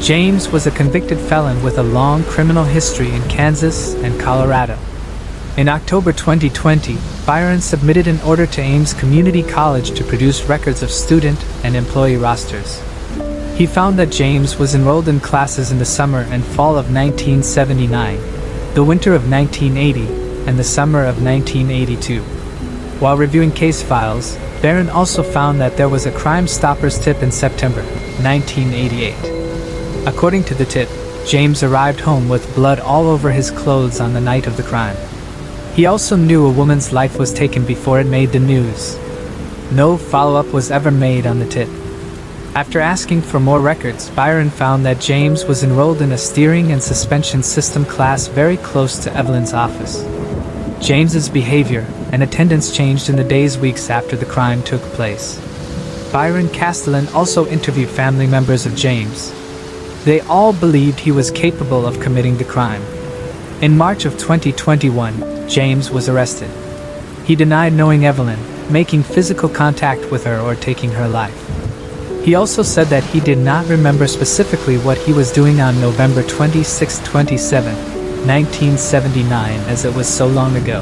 James was a convicted felon with a long criminal history in Kansas and Colorado. In October 2020, Byron submitted an order to Ames Community College to produce records of student and employee rosters. He found that James was enrolled in classes in the summer and fall of 1979, the winter of 1980, and the summer of 1982. While reviewing case files, Barron also found that there was a Crime Stoppers tip in September 1988. According to the tip, James arrived home with blood all over his clothes on the night of the crime. He also knew a woman's life was taken before it made the news. No follow-up was ever made on the tip. After asking for more records, Byron found that James was enrolled in a steering and suspension system class very close to Evelyn's office. James's behavior and attendance changed in the weeks after the crime took place. Byron Castellan also interviewed family members of James. They all believed he was capable of committing the crime. In March of 2021, James was arrested. He denied knowing Evelyn, making physical contact with her or taking her life. He also said that he did not remember specifically what he was doing on November 26-27, 1979, as it was so long ago.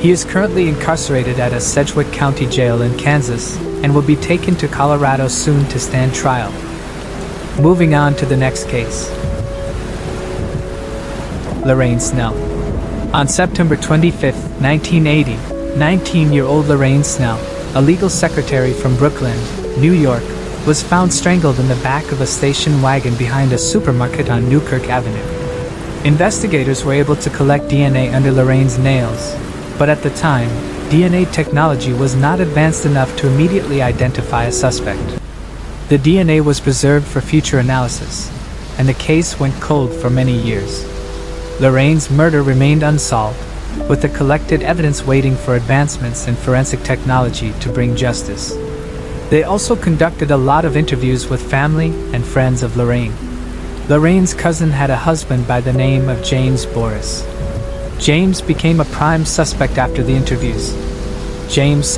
He is currently incarcerated at a Sedgwick County jail in Kansas and will be taken to Colorado soon to stand trial. Moving on to the next case. Lorraine Snell. On September 25, 1980, 19-year-old Lorraine Snell, a legal secretary from Brooklyn, New York, was found strangled in the back of a station wagon behind a supermarket on Newkirk Avenue. Investigators were able to collect DNA under Lorraine's nails, but at the time, DNA technology was not advanced enough to immediately identify a suspect. The DNA was preserved for future analysis, and the case went cold for many years. Lorraine's murder remained unsolved, with the collected evidence waiting for advancements in forensic technology to bring justice. They also conducted a lot of interviews with family and friends of Lorraine. Lorraine's cousin had a husband by the name of James Boris. James became a prime suspect after the interviews. James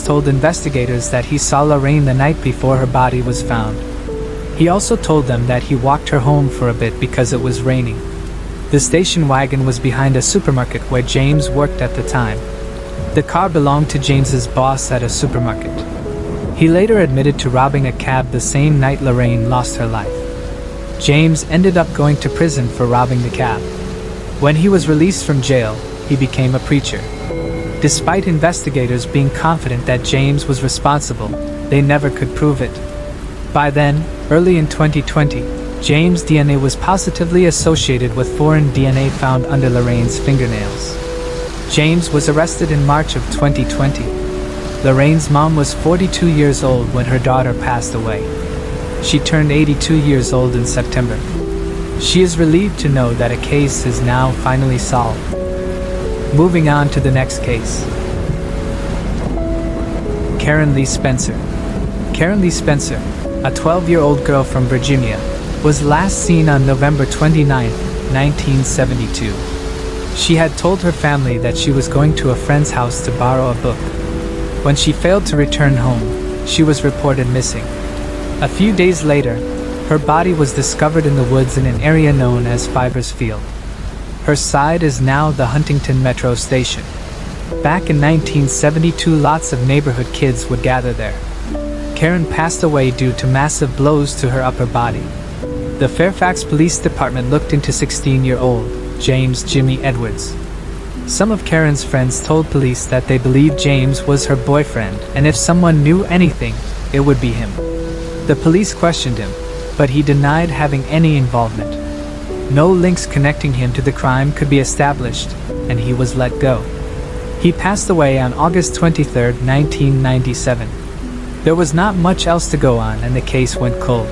told investigators that he saw Lorraine the night before her body was found. He also told them that he walked her home for a bit because it was raining. The station wagon was behind a supermarket where James worked at the time. The car belonged to James's boss at a supermarket. He later admitted to robbing a cab the same night Lorraine lost her life. James ended up going to prison for robbing the cab. When he was released from jail, he became a preacher. Despite investigators being confident that James was responsible, they never could prove it. By then, early in 2020, James' DNA was positively associated with foreign DNA found under Lorraine's fingernails. James was arrested in March of 2020. Lorraine's mom was 42 years old when her daughter passed away. She turned 82 years old in September. She is relieved to know that a case is now finally solved. Moving on to the next case. Karen Lee Spencer. Karen Lee Spencer, a 12-year-old girl from Virginia, was last seen on November 29, 1972. She had told her family that she was going to a friend's house to borrow a book. When she failed to return home, she was reported missing. A few days later, her body was discovered in the woods in an area known as Fivers Field. Her site is now the Huntington Metro Station. Back in 1972, lots of neighborhood kids would gather there. Karen passed away due to massive blows to her upper body. The Fairfax Police Department looked into 16-year-old James Jimmy Edwards. Some of Karen's friends told police that they believed James was her boyfriend, and if someone knew anything, it would be him. The police questioned him, but he denied having any involvement. No links connecting him to the crime could be established, and he was let go. He passed away on August 23, 1997. There was not much else to go on, and the case went cold.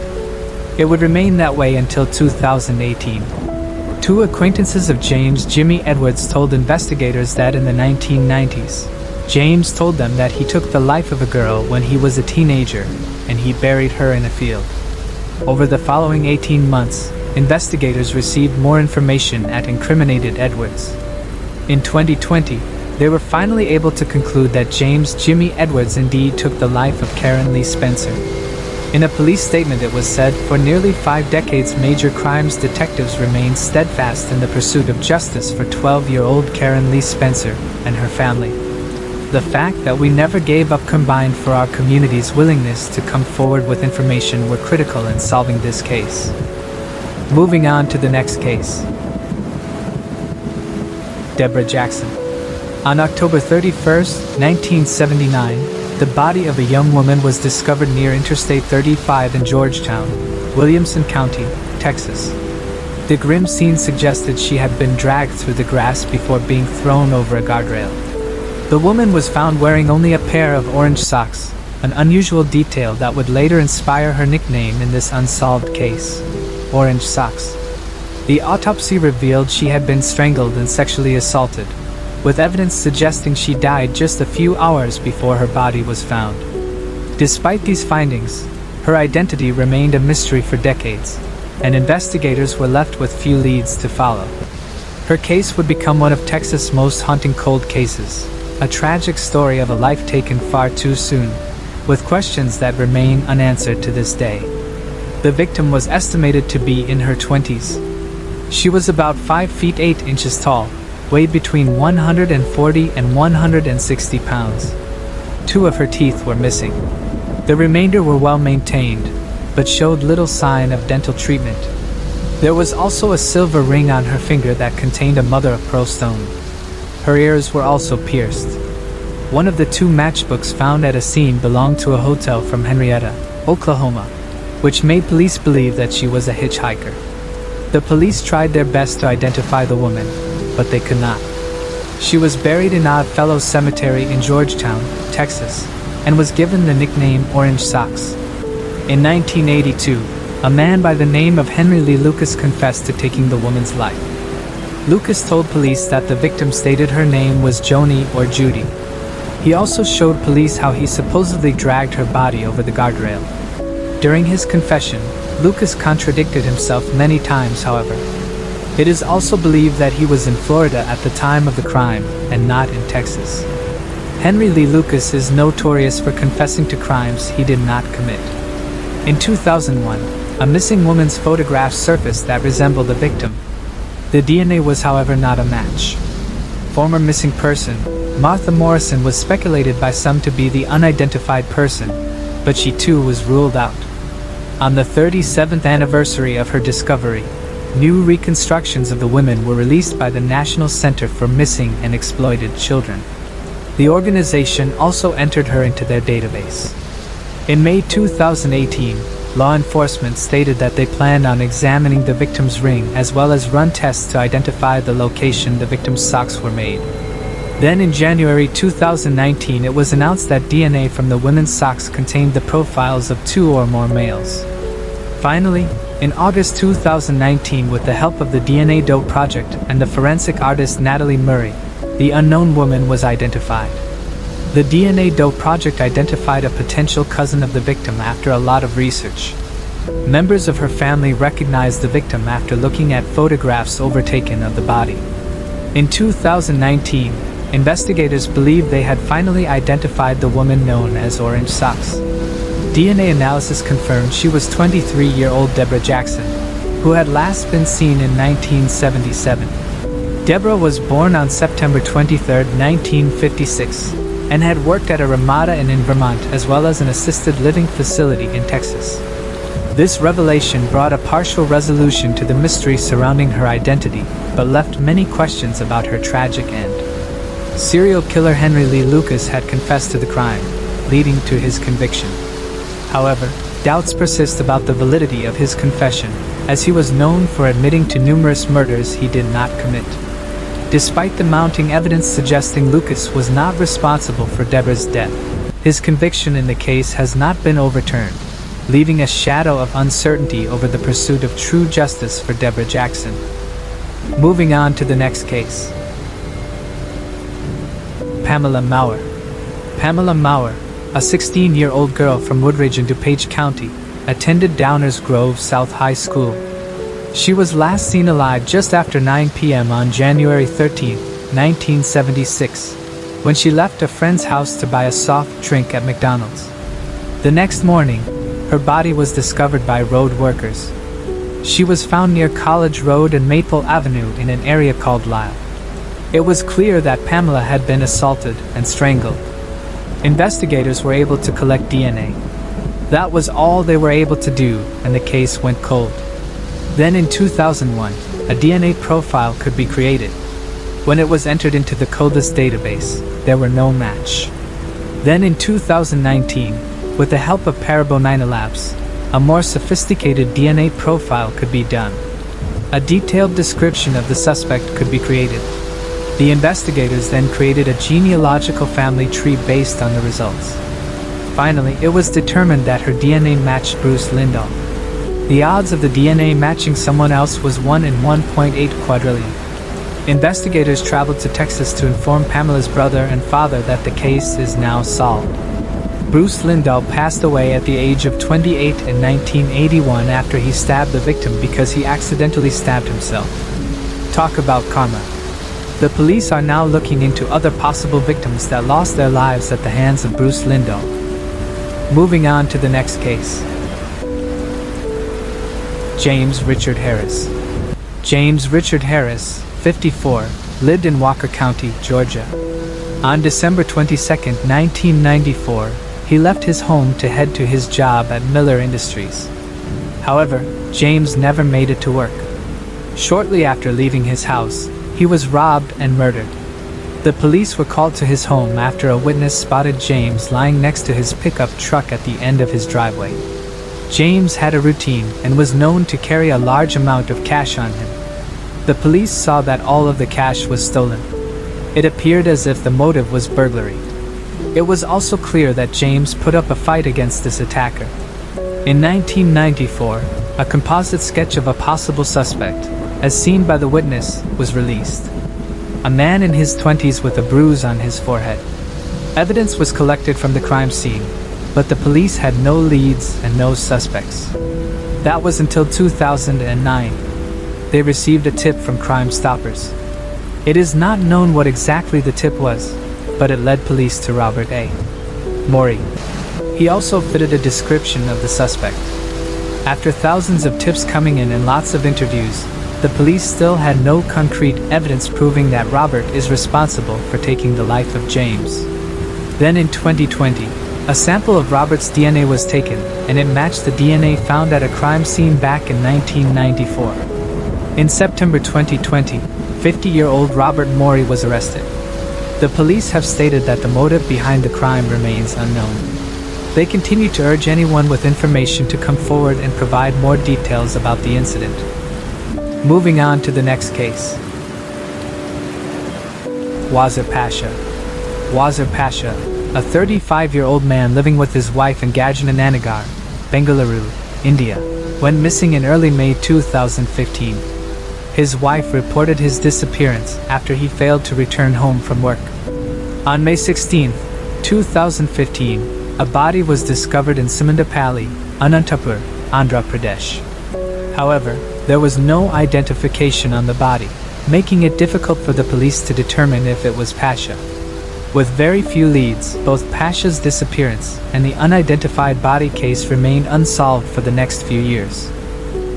It would remain that way until 2018. Two acquaintances of James Jimmy Edwards told investigators that in the 1990s, James told them that he took the life of a girl when he was a teenager, and he buried her in a field. Over the following 18 months, investigators received more information that incriminated Edwards. In 2020, they were finally able to conclude that James Jimmy Edwards indeed took the life of Karen Lee Spencer. In a police statement it was said, "For nearly 5 decades major crimes detectives remained steadfast in the pursuit of justice for 12-year-old Karen Lee Spencer and her family. The fact that we never gave up combined for our community's willingness to come forward with information were critical in solving this case." Moving on to the next case. Deborah Jackson. On October 31st, 1979, the body of a young woman was discovered near Interstate 35 in Georgetown, Williamson County, Texas. The grim scene suggested she had been dragged through the grass before being thrown over a guardrail. The woman was found wearing only a pair of orange socks, an unusual detail that would later inspire her nickname in this unsolved case, Orange Socks. The autopsy revealed she had been strangled and sexually assaulted, with evidence suggesting she died just a few hours before her body was found. Despite these findings, her identity remained a mystery for decades, and investigators were left with few leads to follow. Her case would become one of Texas' most haunting cold cases, a tragic story of a life taken far too soon, with questions that remain unanswered to this day. The victim was estimated to be in her 20s. She was about 5 feet 8 inches tall, weighed between 140 and 160 pounds. 2 of her teeth were missing. The remainder were well maintained, but showed little sign of dental treatment. There was also a silver ring on her finger that contained a mother-of-pearl stone. Her ears were also pierced. One of the 2 matchbooks found at a scene belonged to a hotel from Henrietta, Oklahoma, which made police believe that she was a hitchhiker. The police tried their best to identify the woman, but they could not. She was buried in Oddfellows Cemetery in Georgetown, Texas, and was given the nickname Orange Socks. In 1982, a man by the name of Henry Lee Lucas confessed to taking the woman's life. Lucas told police that the victim stated her name was Joni or Judy. He also showed police how he supposedly dragged her body over the guardrail. During his confession, Lucas contradicted himself many times, however. It is also believed that he was in Florida at the time of the crime and not in Texas. Henry Lee Lucas is notorious for confessing to crimes he did not commit. In 2001, a missing woman's photograph surfaced that resembled the victim. The DNA was, however, not a match. Former missing person, Martha Morrison, was speculated by some to be the unidentified person, but she too was ruled out. On the 37th anniversary of her discovery, new reconstructions of the women were released by the National Center for Missing and Exploited Children. The organization also entered her into their database. In May 2018, law enforcement stated that they planned on examining the victim's ring as well as run tests to identify the location the victim's socks were made. Then in January 2019, it was announced that DNA from the women's socks contained the profiles of 2 or more males. Finally, in August 2019, with the help of the DNA Doe Project and the forensic artist Natalie Murray, the unknown woman was identified. The DNA Doe Project identified a potential cousin of the victim after a lot of research. Members of her family recognized the victim after looking at photographs overtaken of the body. In 2019, investigators believed they had finally identified the woman known as Orange Socks. DNA analysis confirmed she was 23-year-old Deborah Jackson, who had last been seen in 1977. Deborah was born on September 23, 1956, and had worked at a Ramada Inn in Vermont as well as an assisted living facility in Texas. This revelation brought a partial resolution to the mystery surrounding her identity, but left many questions about her tragic end. Serial killer Henry Lee Lucas had confessed to the crime, leading to his conviction. However, doubts persist about the validity of his confession, as he was known for admitting to numerous murders he did not commit. Despite the mounting evidence suggesting Lucas was not responsible for Deborah's death, his conviction in the case has not been overturned, leaving a shadow of uncertainty over the pursuit of true justice for Deborah Jackson. Moving on to the next case. Pamela Maurer. Pamela Maurer, a 16-year-old girl from Woodridge in DuPage County, attended Downers Grove South High School. She was last seen alive just after 9 p.m. on January 13, 1976, when she left a friend's house to buy a soft drink at McDonald's. The next morning, her body was discovered by road workers. She was found near College Road and Maple Avenue in an area called Lyle. It was clear that Pamela had been assaulted and strangled. Investigators were able to collect DNA. That was all they were able to do, and the case went cold. Then in 2001, a DNA profile could be created. When it was entered into the CODIS database, there were no match. Then in 2019, with the help of Parabonina Labs, a more sophisticated DNA profile could be done. A detailed description of the suspect could be created. The investigators then created a genealogical family tree based on the results. Finally, it was determined that her DNA matched Bruce Lindahl. The odds of the DNA matching someone else was 1 in 1.8 quadrillion. Investigators traveled to Texas to inform Pamela's brother and father that the case is now solved. Bruce Lindahl passed away at the age of 28 in 1981 after he stabbed the victim because he accidentally stabbed himself. Talk about karma. The police are now looking into other possible victims that lost their lives at the hands of Bruce Lindahl. Moving on to the next case. James Richard Harris. James Richard Harris, 54, lived in Walker County, Georgia. On December 22, 1994, he left his home to head to his job at Miller Industries. However, James never made it to work. Shortly after leaving his house, he was robbed and murdered. The police were called to his home after a witness spotted James lying next to his pickup truck at the end of his driveway. James had a routine and was known to carry a large amount of cash on him. The police saw that all of the cash was stolen. It appeared as if the motive was burglary. It was also clear that James put up a fight against this attacker. In 1994, a composite sketch of a possible suspect, as seen by the witness, was released. A man in his 20s with a bruise on his forehead. Evidence was collected from the crime scene, but the police had no leads and no suspects. That was until 2009. They received a tip from Crime Stoppers. It is not known what exactly the tip was, but it led police to Robert A. Morey. He also fitted a description of the suspect. After thousands of tips coming in and lots of interviews, the police still had no concrete evidence proving that Robert is responsible for taking the life of James. Then in 2020, a sample of Robert's DNA was taken, and it matched the DNA found at a crime scene back in 1994. In September 2020, 50-year-old Robert Morey was arrested. The police have stated that the motive behind the crime remains unknown. They continue to urge anyone with information to come forward and provide more details about the incident. Moving on to the next case. Wazir Pasha. Wazir Pasha, a 35-year-old man living with his wife in Gajananagar, Bengaluru, India, went missing in early May 2015. His wife reported his disappearance after he failed to return home from work. On May 16, 2015, a body was discovered in Simandapalli, Anantapur, Andhra Pradesh. However, there was no identification on the body, making it difficult for the police to determine if it was Pasha. With very few leads, both Pasha's disappearance and the unidentified body case remained unsolved for the next few years.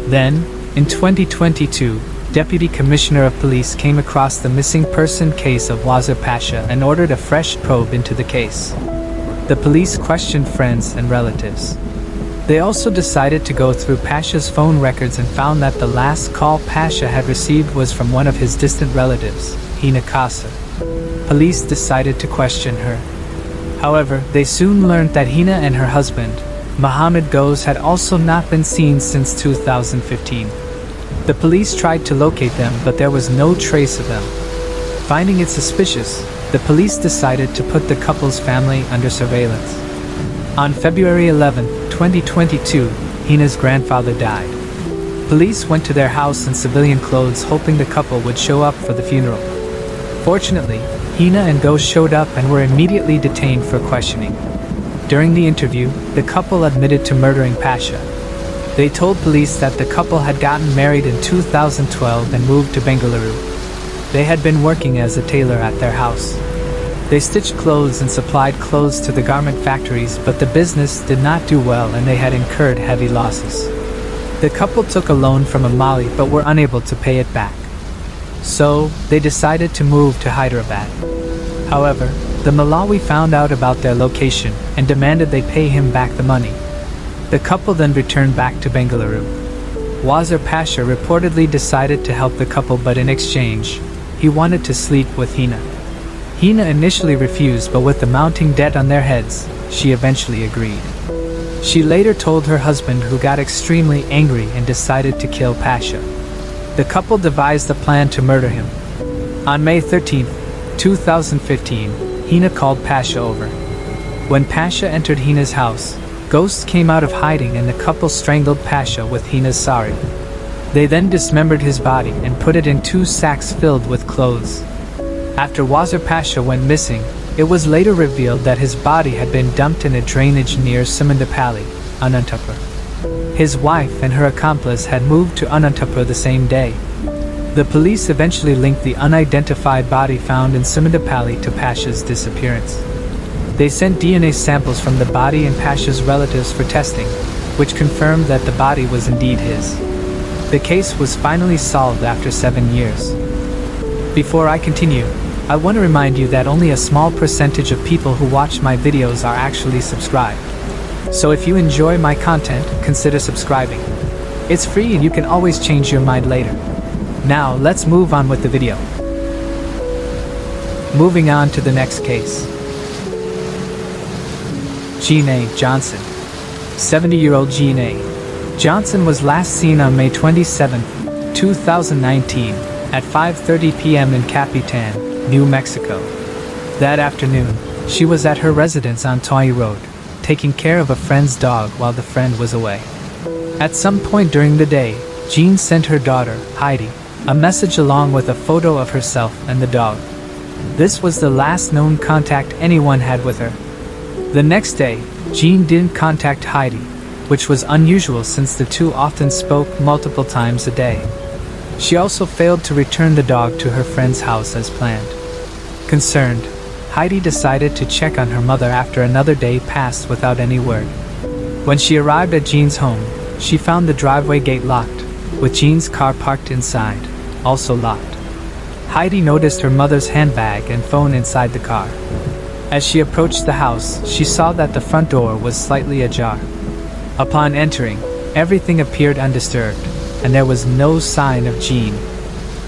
Then, in 2022, Deputy Commissioner of Police came across the missing person case of Wazir Pasha and ordered a fresh probe into the case. The police questioned friends and relatives. They also decided to go through Pasha's phone records and found that the last call Pasha had received was from one of his distant relatives, Hina Kasar. Police decided to question her. However, they soon learned that Hina and her husband, Mohammed Ghosh, had also not been seen since 2015. The police tried to locate them, but there was no trace of them. Finding it suspicious, the police decided to put the couple's family under surveillance. On February 11, 2022, Hina's grandfather died. Police went to their house in civilian clothes hoping the couple would show up for the funeral. Fortunately, Hina and Ghosh showed up and were immediately detained for questioning. During the interview, the couple admitted to murdering Pasha. They told police that the couple had gotten married in 2012 and moved to Bengaluru. They had been working as a tailor at their house. They stitched clothes and supplied clothes to the garment factories, but the business did not do well and they had incurred heavy losses. The couple took a loan from a Mali but were unable to pay it back. So, they decided to move to Hyderabad. However, the Malawi found out about their location and demanded they pay him back the money. The couple then returned back to Bengaluru. Wazir Pasha reportedly decided to help the couple, but in exchange, he wanted to sleep with Hina. Hina initially refused, but with the mounting debt on their heads, she eventually agreed. She later told her husband, who got extremely angry and decided to kill Pasha. The couple devised a plan to murder him. On May 13, 2015, Hina called Pasha over. When Pasha entered Hina's house, ghosts came out of hiding and the couple strangled Pasha with Hina's sari. They then dismembered his body and put it in 2 sacks filled with clothes. After Wazir Pasha went missing, it was later revealed that his body had been dumped in a drainage near Sumandapalli, Anantapur. His wife and her accomplice had moved to Anantapur the same day. The police eventually linked the unidentified body found in Sumandapalli to Pasha's disappearance. They sent DNA samples from the body and Pasha's relatives for testing, which confirmed that the body was indeed his. The case was finally solved after 7 years. Before I continue, I want to remind you that only a small percentage of people who watch my videos are actually subscribed. So if you enjoy my content, consider subscribing. It's free and you can always change your mind later. Now let's move on with the video. Moving on to the next case. Jean A. Johnson. 70-year-old Jean A. Johnson was last seen on May 27, 2019 at 5:30 p.m. in Capitan, New Mexico. That afternoon, she was at her residence on Toy Road, taking care of a friend's dog while the friend was away. At some point during the day, Jean sent her daughter, Heidi, a message along with a photo of herself and the dog. This was the last known contact anyone had with her. The next day, Jean didn't contact Heidi, which was unusual since the two often spoke multiple times a day. She also failed to return the dog to her friend's house as planned. Concerned, Heidi decided to check on her mother after another day passed without any word. When she arrived at Jean's home, she found the driveway gate locked, with Jean's car parked inside, also locked. Heidi noticed her mother's handbag and phone inside the car. As she approached the house, she saw that the front door was slightly ajar. Upon entering, everything appeared undisturbed, and there was no sign of Jean.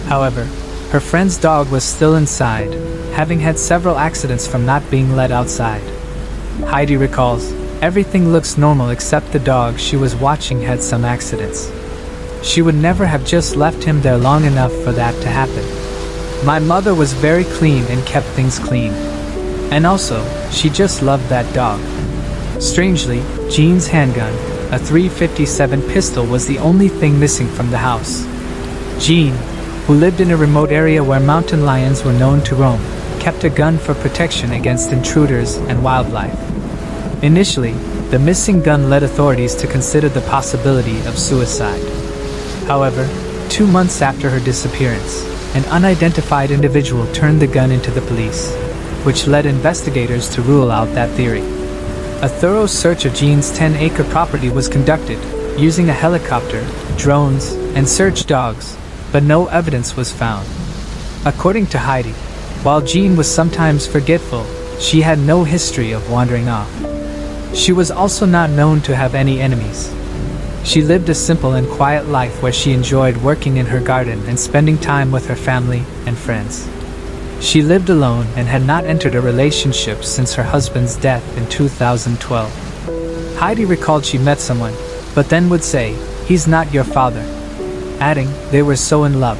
However, her friend's dog was still inside, having had several accidents from not being let outside. Heidi recalls, everything looks normal except the dog she was watching had some accidents. She would never have just left him there long enough for that to happen. My mother was very clean and kept things clean. And also, she just loved that dog. Strangely, Jean's handgun, a .357 pistol, was the only thing missing from the house. Jean, who lived in a remote area where mountain lions were known to roam, kept a gun for protection against intruders and wildlife. Initially, the missing gun led authorities to consider the possibility of suicide. However, 2 months after her disappearance, an unidentified individual turned the gun into the police, which led investigators to rule out that theory. A thorough search of Jean's 10-acre property was conducted, using a helicopter, drones, and search dogs, but no evidence was found. According to Heidi, while Jean was sometimes forgetful, she had no history of wandering off. She was also not known to have any enemies. She lived a simple and quiet life where she enjoyed working in her garden and spending time with her family and friends. She lived alone and had not entered a relationship since her husband's death in 2012. Heidi recalled she met someone, but then would say, "He's not your father," adding, they were so in love.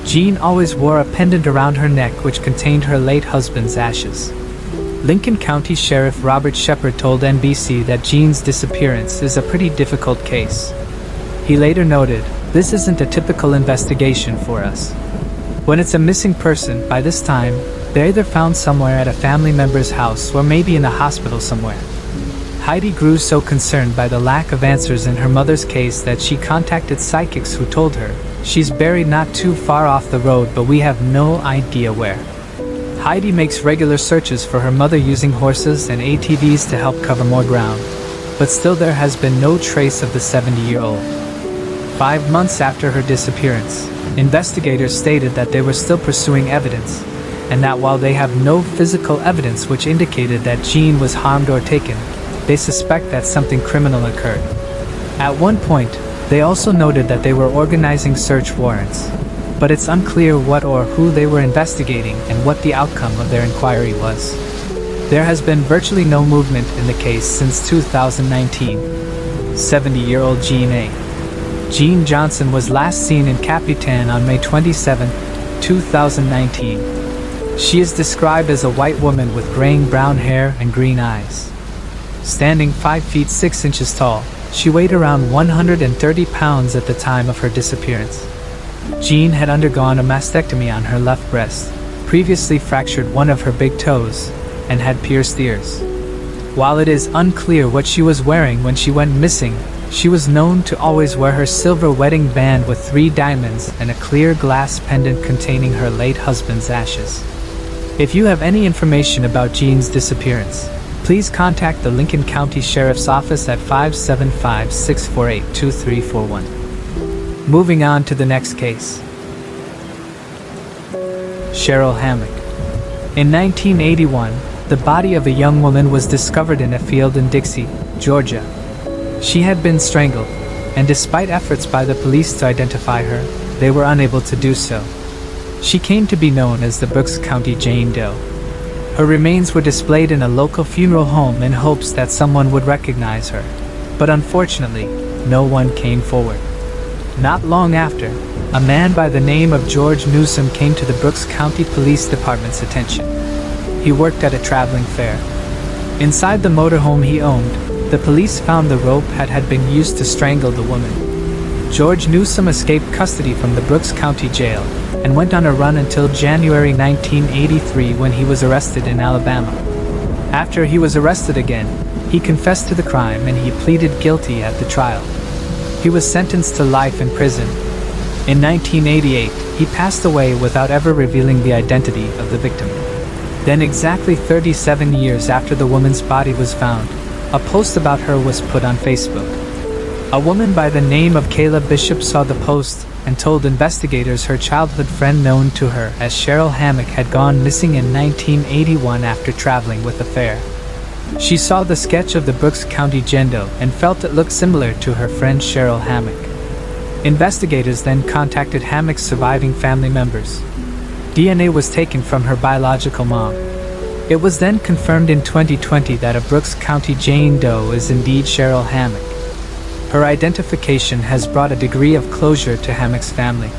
Jean always wore a pendant around her neck which contained her late husband's ashes. Lincoln County Sheriff Robert Shepard told NBC that Jean's disappearance is a pretty difficult case. He later noted, "This isn't a typical investigation for us. When it's a missing person, by this time, they're either found somewhere at a family member's house or maybe in a hospital somewhere." Heidi grew so concerned by the lack of answers in her mother's case that she contacted psychics who told her, "She's buried not too far off the road, but we have no idea where." Heidi makes regular searches for her mother using horses and ATVs to help cover more ground, but still there has been no trace of the 70-year-old. 5 months after her disappearance, investigators stated that they were still pursuing evidence, and that while they have no physical evidence which indicated that Jean was harmed or taken, they suspect that something criminal occurred. At one point, they also noted that they were organizing search warrants. but it's unclear what or who they were investigating and what the outcome of their inquiry was. There has been virtually no movement in the case since 2019. 70-year-old Jean A. Jean Johnson was last seen in Capitan on May 27, 2019. She is described as a white woman with graying brown hair and green eyes. Standing 5 feet 6 inches tall, she weighed around 130 pounds at the time of her disappearance. Jean had undergone a mastectomy on her left breast, previously fractured one of her big toes, and had pierced ears. While it is unclear what she was wearing when she went missing, she was known to always wear her silver wedding band with 3 diamonds and a clear glass pendant containing her late husband's ashes. If you have any information about Jean's disappearance, please contact the Lincoln County Sheriff's Office at 575-648-2341. Moving on to the next case. Cheryl Hammock. In 1981, the body of a young woman was discovered in a field in Dixie, Georgia. She had been strangled, and despite efforts by the police to identify her, they were unable to do so. She came to be known as the Brooks County Jane Doe. Her remains were displayed in a local funeral home in hopes that someone would recognize her, but unfortunately, no one came forward. Not long after, a man by the name of George Newsom came to the Brooks County Police Department's attention. He worked at a traveling fair. Inside the motorhome he owned, the police found the rope had been used to strangle the woman. George Newsom escaped custody from the Brooks County Jail and went on a run until January 1983 when he was arrested in Alabama. After he was arrested again, he confessed to the crime and he pleaded guilty at the trial. He was sentenced to life in prison. In 1988, he passed away without ever revealing the identity of the victim. Then exactly 37 years after the woman's body was found, a post about her was put on Facebook. A woman by the name of Kayla Bishop saw the post and told investigators her childhood friend known to her as Cheryl Hammock had gone missing in 1981 after traveling with the fair. She saw the sketch of the Brooks County Jane Doe and felt it looked similar to her friend Cheryl Hammock. Investigators then contacted Hammock's surviving family members. DNA was taken from her biological mom. It was then confirmed in 2020 that a Brooks County Jane Doe is indeed Cheryl Hammock. Her identification has brought a degree of closure to Hammock's family.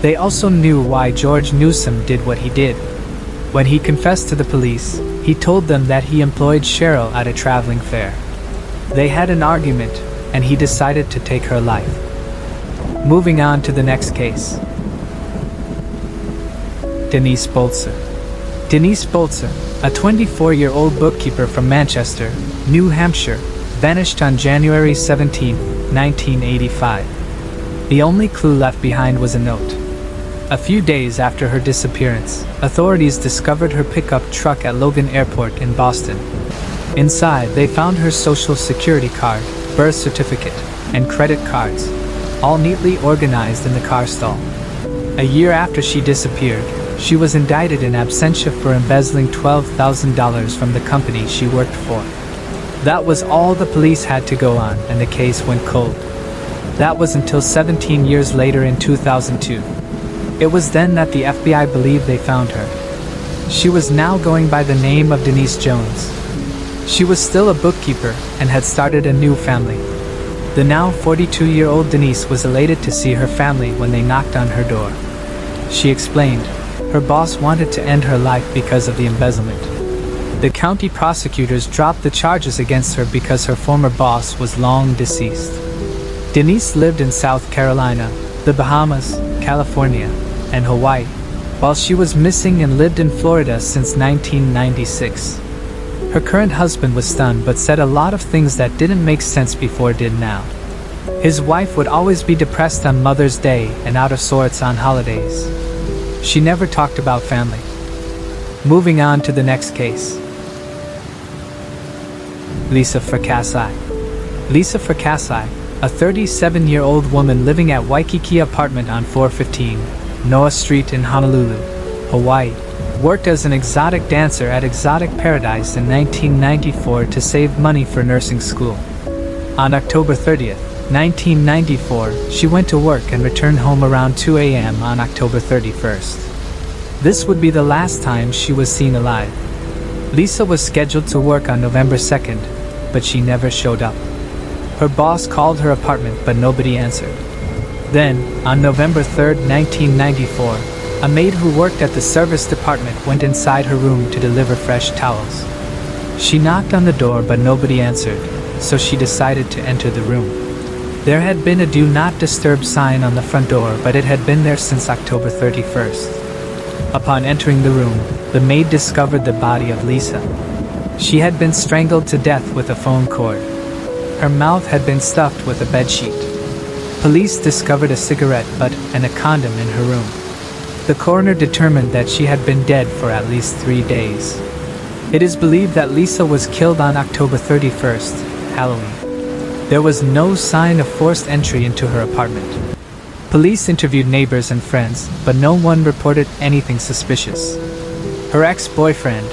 They also knew why George Newsom did what he did. When he confessed to the police, he told them that he employed Cheryl at a traveling fair. They had an argument, and he decided to take her life. Moving on to the next case. Denise Bolzer. Denise Bolzer, a 24-year-old bookkeeper from Manchester, New Hampshire, vanished on January 17, 1985. The only clue left behind was a note. A few days after her disappearance, authorities discovered her pickup truck at Logan Airport in Boston. Inside, they found her social security card, birth certificate, and credit cards, all neatly organized in the car stall. A year after she disappeared, she was indicted in absentia for embezzling $12,000 from the company she worked for. That was all the police had to go on, and the case went cold. That was until 17 years later in 2002. It was then that the FBI believed they found her. She was now going by the name of Denise Jones. She was still a bookkeeper and had started a new family. The now 42-year-old Denise was elated to see her family when they knocked on her door. She explained, her boss wanted to end her life because of the embezzlement. The county prosecutors dropped the charges against her because her former boss was long deceased. Denise lived in South Carolina, the Bahamas, California, and Hawaii, while she was missing and lived in Florida since 1996. Her current husband was stunned but said a lot of things that didn't make sense before did now. His wife would always be depressed on Mother's Day and out of sorts on holidays. She never talked about family. Moving on to the next case. Lisa Fracassi. Lisa Fracassi, a 37-year-old woman living at Waikiki apartment on 415 Noah Street in Honolulu, Hawaii, worked as an exotic dancer at Exotic Paradise in 1994 to save money for nursing school. On October 30th, 1994, she went to work and returned home around 2 a.m. on October 31st. This would be the last time she was seen alive. Lisa was scheduled to work on November 2nd, but she never showed up. Her boss called her apartment, but nobody answered. Then, on November 3rd, 1994, a maid who worked at the service department went inside her room to deliver fresh towels. She knocked on the door, but nobody answered, so she decided to enter the room. There had been a do not disturb sign on the front door, but it had been there since October 31st. Upon entering the room, the maid discovered the body of Lisa. She had been strangled to death with a phone cord. Her mouth had been stuffed with a bedsheet. Police discovered a cigarette butt and a condom in her room. The coroner determined that she had been dead for at least 3 days. It is believed that Lisa was killed on October 31st, Halloween. There was no sign of forced entry into her apartment. Police interviewed neighbors and friends, but no one reported anything suspicious. Her ex-boyfriend,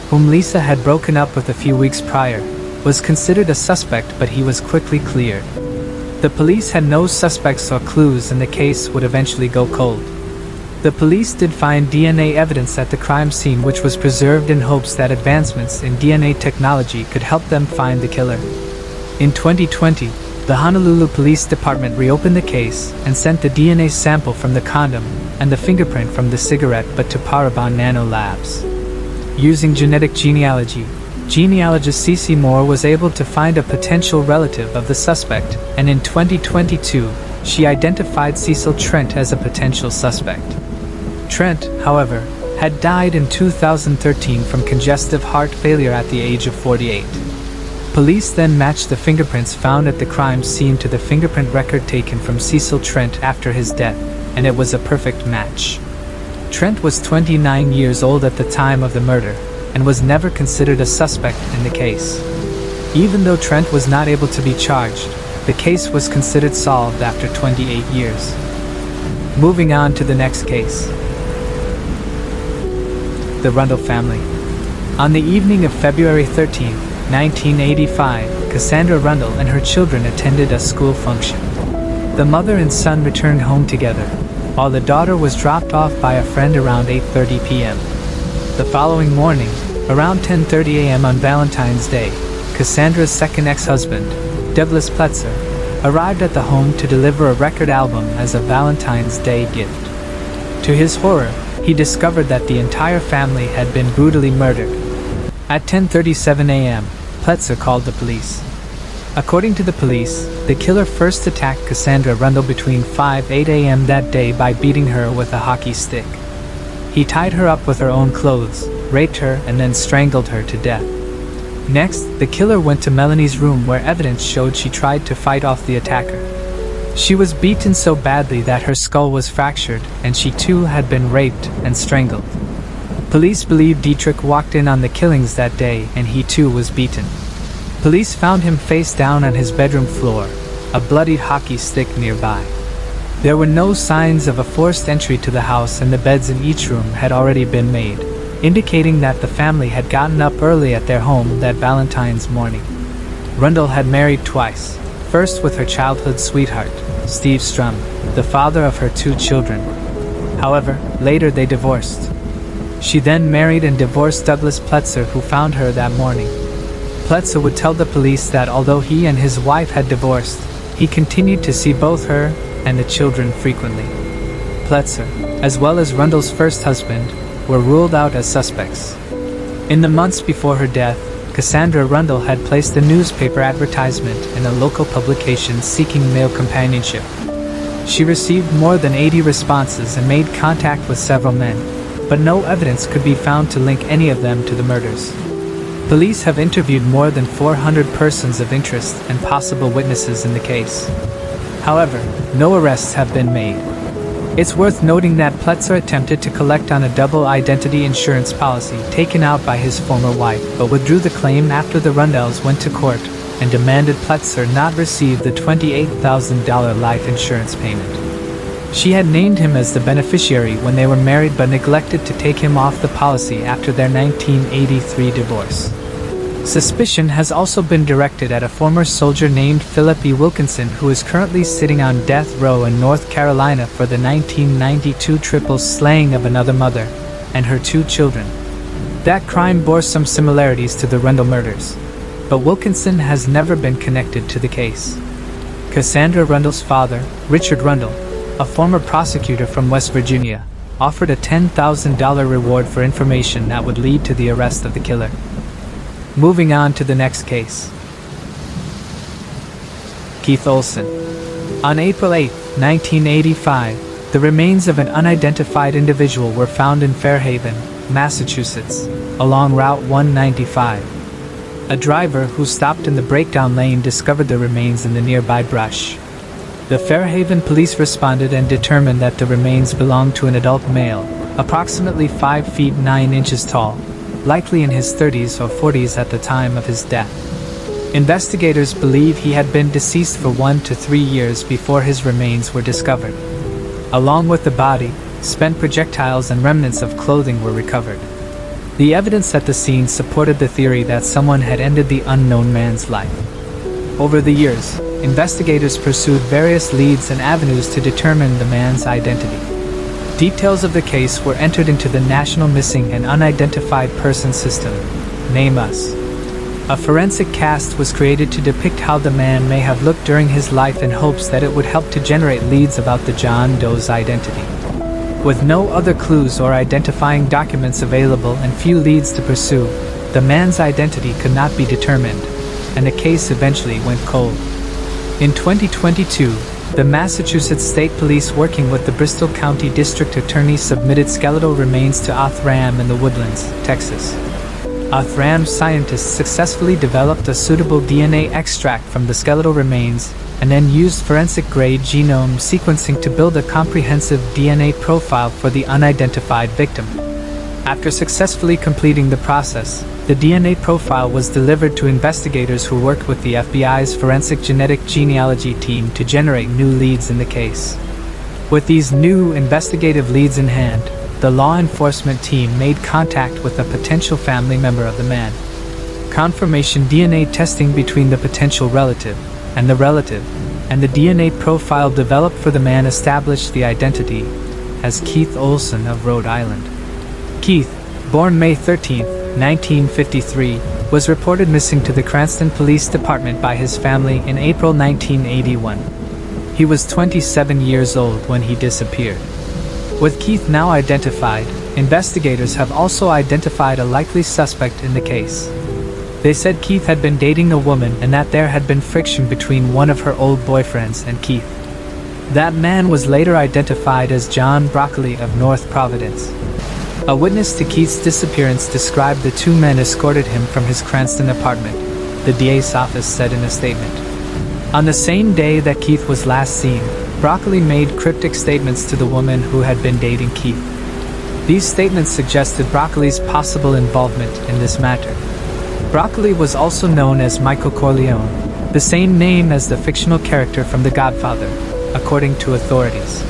whom Lisa had broken up with a few weeks prior, was considered a suspect, but he was quickly cleared. The police had no suspects or clues, and the case would eventually go cold. The police did find DNA evidence at the crime scene, which was preserved in hopes that advancements in DNA technology could help them find the killer. In 2020, the Honolulu Police Department reopened the case and sent the DNA sample from the condom and the fingerprint from the cigarette butt to Parabon Nano Labs. Using genetic genealogy, genealogist Cece Moore was able to find a potential relative of the suspect, and in 2022, she identified Cecil Trent as a potential suspect. Trent, however, had died in 2013 from congestive heart failure at the age of 48. Police then matched the fingerprints found at the crime scene to the fingerprint record taken from Cecil Trent after his death, and it was a perfect match. Trent was 29 years old at the time of the murder, and was never considered a suspect in the case. Even though Trent was not able to be charged, the case was considered solved after 28 years. Moving on to the next case. The Rundle family. On the evening of February 13, 1985, Cassandra Rundle and her children attended a school function. The mother and son returned home together, while the daughter was dropped off by a friend around 8:30 p.m. The following morning, around 10:30 a.m. on Valentine's Day, Cassandra's second ex-husband, Douglas Pletzer, arrived at the home to deliver a record album as a Valentine's Day gift. To his horror, he discovered that the entire family had been brutally murdered. At 10:37 a.m., Pletzer called the police. According to the police, the killer first attacked Cassandra Rundle between 5-8 a.m. that day by beating her with a hockey stick. He tied her up with her own clothes, raped her, and then strangled her to death. Next, the killer went to Melanie's room, where evidence showed she tried to fight off the attacker. She was beaten so badly that her skull was fractured, and she too had been raped and strangled. Police believe Dietrich walked in on the killings that day, and he too was beaten. Police found him face down on his bedroom floor, a bloodied hockey stick nearby. There were no signs of a forced entry to the house, and the beds in each room had already been made, indicating that the family had gotten up early at their home that Valentine's morning. Rundle had married twice, first with her childhood sweetheart, Steve Strum, the father of her 2 children. However, later they divorced. She then married and divorced Douglas Pletzer, who found her that morning. Pletzer would tell the police that although he and his wife had divorced, he continued to see both her and the children frequently. Pletzer, as well as Rundle's first husband, were ruled out as suspects. In the months before her death, Cassandra Rundle had placed a newspaper advertisement in a local publication seeking male companionship. She received more than 80 responses and made contact with several men, but no evidence could be found to link any of them to the murders. Police have interviewed more than 400 persons of interest and possible witnesses in the case. However, no arrests have been made. It's worth noting that Pletzer attempted to collect on a double identity insurance policy taken out by his former wife, but withdrew the claim after the Rundles went to court and demanded Pletzer not receive the $28,000 life insurance payment. She had named him as the beneficiary when they were married, but neglected to take him off the policy after their 1983 divorce. Suspicion has also been directed at a former soldier named Philip E. Wilkinson, who is currently sitting on death row in North Carolina for the 1992 triple slaying of another mother and her 2 children. That crime bore some similarities to the Rundle murders, but Wilkinson has never been connected to the case. Cassandra Rundle's father, Richard Rundle, a former prosecutor from West Virginia, offered a $10,000 reward for information that would lead to the arrest of the killer. Moving on to the next case. Keith Olsen. On April 8, 1985, the remains of an unidentified individual were found in Fairhaven, Massachusetts, along Route 195. A driver who stopped in the breakdown lane discovered the remains in the nearby brush. The Fairhaven police responded and determined that the remains belonged to an adult male, approximately 5 feet 9 inches tall, likely in his 30s or 40s at the time of his death. Investigators believe he had been deceased for 1 to 3 years before his remains were discovered. Along with the body, spent projectiles and remnants of clothing were recovered. The evidence at the scene supported the theory that someone had ended the unknown man's life. Over the years, investigators pursued various leads and avenues to determine the man's identity. Details of the case were entered into the National Missing and Unidentified Person System, NamUs. A forensic cast was created to depict how the man may have looked during his life in hopes that it would help to generate leads about the John Doe's identity. With no other clues or identifying documents available and few leads to pursue, the man's identity could not be determined, and the case eventually went cold. In 2022, the Massachusetts State Police, working with the Bristol County District Attorney, submitted skeletal remains to Othram in the Woodlands, Texas. Othram scientists successfully developed a suitable DNA extract from the skeletal remains and then used forensic-grade genome sequencing to build a comprehensive DNA profile for the unidentified victim. After successfully completing the process, the DNA profile was delivered to investigators who worked with the FBI's Forensic Genetic Genealogy team to generate new leads in the case. With these new investigative leads in hand, the law enforcement team made contact with a potential family member of the man. Confirmation DNA testing between the potential relative and the DNA profile developed for the man established the identity as Keith Olsen of Rhode Island. Keith, born May 13, 1953, was reported missing to the Cranston Police Department by his family in April 1981. He was 27 years old when he disappeared. With Keith now identified, investigators have also identified a likely suspect in the case. They said Keith had been dating a woman and that there had been friction between one of her old boyfriends and Keith. That man was later identified as John Broccoli of North Providence. A witness to Keith's disappearance described the 2 men escorted him from his Cranston apartment, the DA's office said in a statement. On the same day that Keith was last seen, Broccoli made cryptic statements to the woman who had been dating Keith. These statements suggested Broccoli's possible involvement in this matter. Broccoli was also known as Michael Corleone, the same name as the fictional character from The Godfather, according to authorities.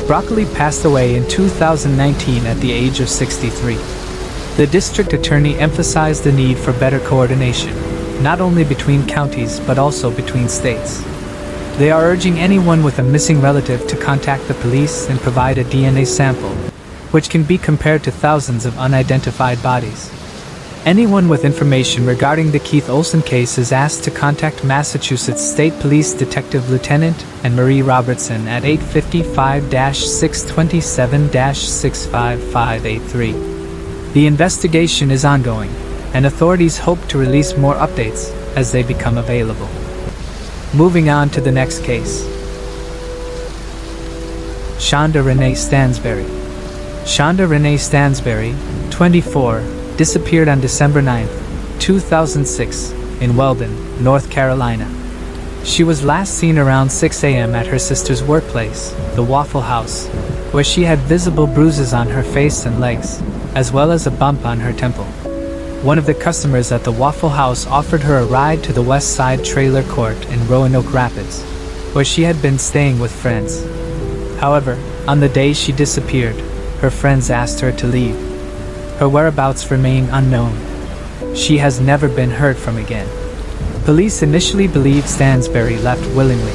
Broccoli passed away in 2019 at the age of 63. The district attorney emphasized the need for better coordination, not only between counties but also between states. They are urging anyone with a missing relative to contact the police and provide a DNA sample, which can be compared to thousands of unidentified bodies. Anyone with information regarding the Keith Olsen case is asked to contact Massachusetts State Police Detective Lieutenant Anne Marie Robertson at 855-627-65583. The investigation is ongoing, and authorities hope to release more updates as they become available. Moving on to the next case. Shonda Renee Stansberry. Shonda Renee Stansberry, 24, disappeared on December 9, 2006, in Weldon, North Carolina. She was last seen around 6 a.m. at her sister's workplace, the Waffle House, where she had visible bruises on her face and legs, as well as a bump on her temple. One of the customers at the Waffle House offered her a ride to the West Side Trailer Court in Roanoke Rapids, where she had been staying with friends. However, on the day she disappeared, her friends asked her to leave. Her whereabouts remain unknown. she has never been heard from again. Police initially believed Stansberry left willingly.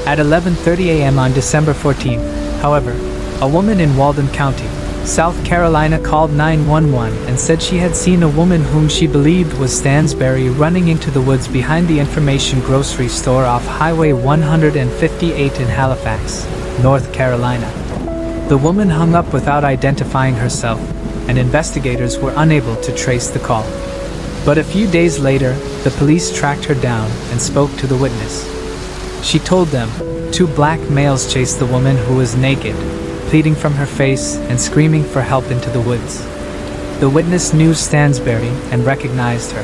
At 11:30 a.m. on December 14th, however, a woman in Walden County, South Carolina called 911 and said she had seen a woman whom she believed was Stansberry running into the woods behind the Information Grocery Store off Highway 158 in Halifax, North Carolina. The woman hung up without identifying herself, and investigators were unable to trace the call. But a few days later, the police tracked her down and spoke to the witness. She told them, 2 black males chased the woman who was naked, pleading from her face and screaming for help into the woods. The witness knew Stansberry and recognized her.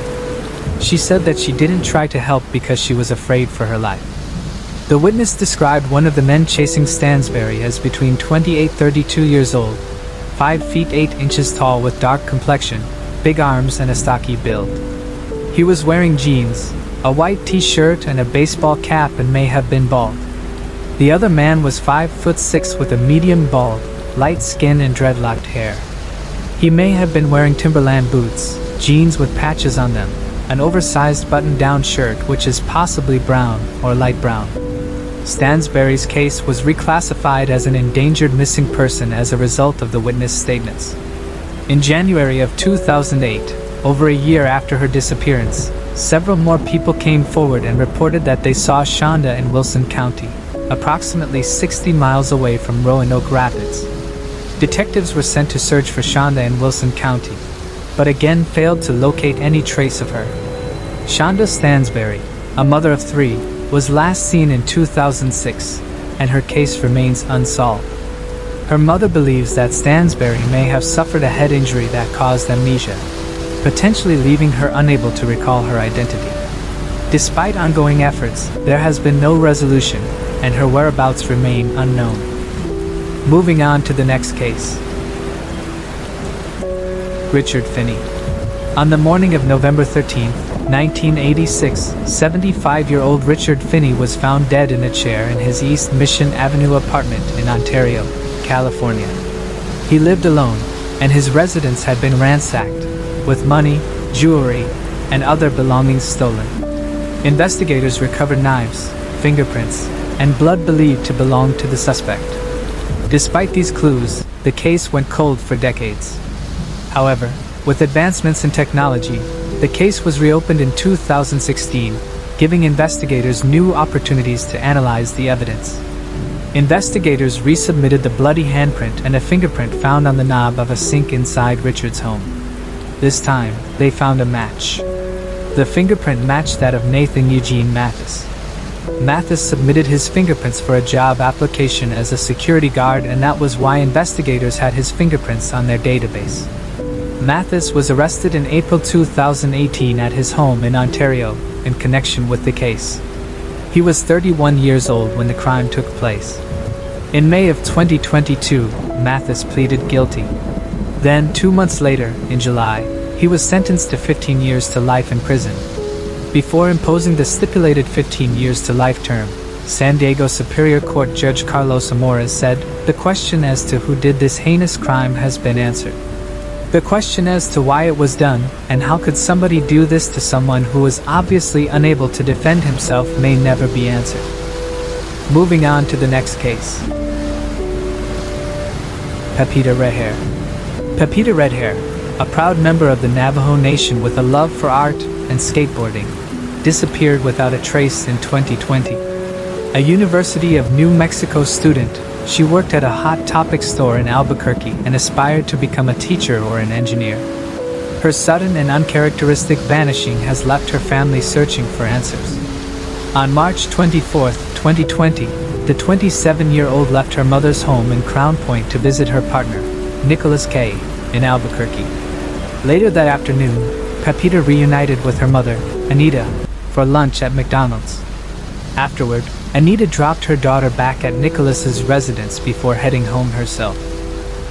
She said that she didn't try to help because she was afraid for her life. The witness described one of the men chasing Stansberry as between 28-32 years old, 5 feet 8 inches tall with dark complexion, big arms and a stocky build. He was wearing jeans, a white t-shirt and a baseball cap and may have been bald. The other man was 5'6" with a medium bald, light skin and dreadlocked hair. He may have been wearing Timberland boots, jeans with patches on them, an oversized button-down shirt which is possibly brown or light brown. Stansberry's case was reclassified as an endangered missing person as a result of the witness' statements. In January of 2008, over a year after her disappearance, several more people came forward and reported that they saw Shonda in Wilson County, approximately 60 miles away from Roanoke Rapids. Detectives were sent to search for Shonda in Wilson County, but again failed to locate any trace of her. Shonda Stansberry, a mother of 3, was last seen in 2006, and her case remains unsolved. Her mother believes that Stansberry may have suffered a head injury that caused amnesia, potentially leaving her unable to recall her identity. Despite ongoing efforts, there has been no resolution, and her whereabouts remain unknown. Moving on to the next case. Richard Finney. On the morning of November 13, 1986, 75-year-old Richard Finney was found dead in a chair in his East Mission Avenue apartment in Ontario, California. He lived alone, and his residence had been ransacked, with money, jewelry, and other belongings stolen. Investigators recovered knives, fingerprints, and blood believed to belong to the suspect. Despite these clues, the case went cold for decades. However, with advancements in technology, the case was reopened in 2016, giving investigators new opportunities to analyze the evidence. Investigators resubmitted the bloody handprint and a fingerprint found on the knob of a sink inside Richard's home. This time, they found a match. The fingerprint matched that of Nathan Eugene Mathis. Mathis submitted his fingerprints for a job application as a security guard, and that was why investigators had his fingerprints on their database. Mathis was arrested in April 2018 at his home in Ontario in connection with the case. He was 31 years old when the crime took place. In May of 2022, Mathis pleaded guilty. Then, 2 months later, in July, he was sentenced to 15 years to life in prison. Before imposing the stipulated 15 years to life term, San Diego Superior Court Judge Carlos Amores said, "The question as to who did this heinous crime has been answered. The question as to why it was done, and how could somebody do this to someone who was obviously unable to defend himself, may never be answered." Moving on to the next case. Pepita Redhair. Pepita Redhair, a proud member of the Navajo Nation with a love for art and skateboarding, disappeared without a trace in 2020. A University of New Mexico student, she worked at a Hot Topic store in Albuquerque and aspired to become a teacher or an engineer. Her sudden and uncharacteristic vanishing has left her family searching for answers. On March 24, 2020, the 27-year-old left her mother's home in Crown Point to visit her partner, Nicholas K., in Albuquerque. Later that afternoon, Pepita reunited with her mother, Anita, for lunch at McDonald's. Afterward, Anita dropped her daughter back at Nicholas's residence before heading home herself.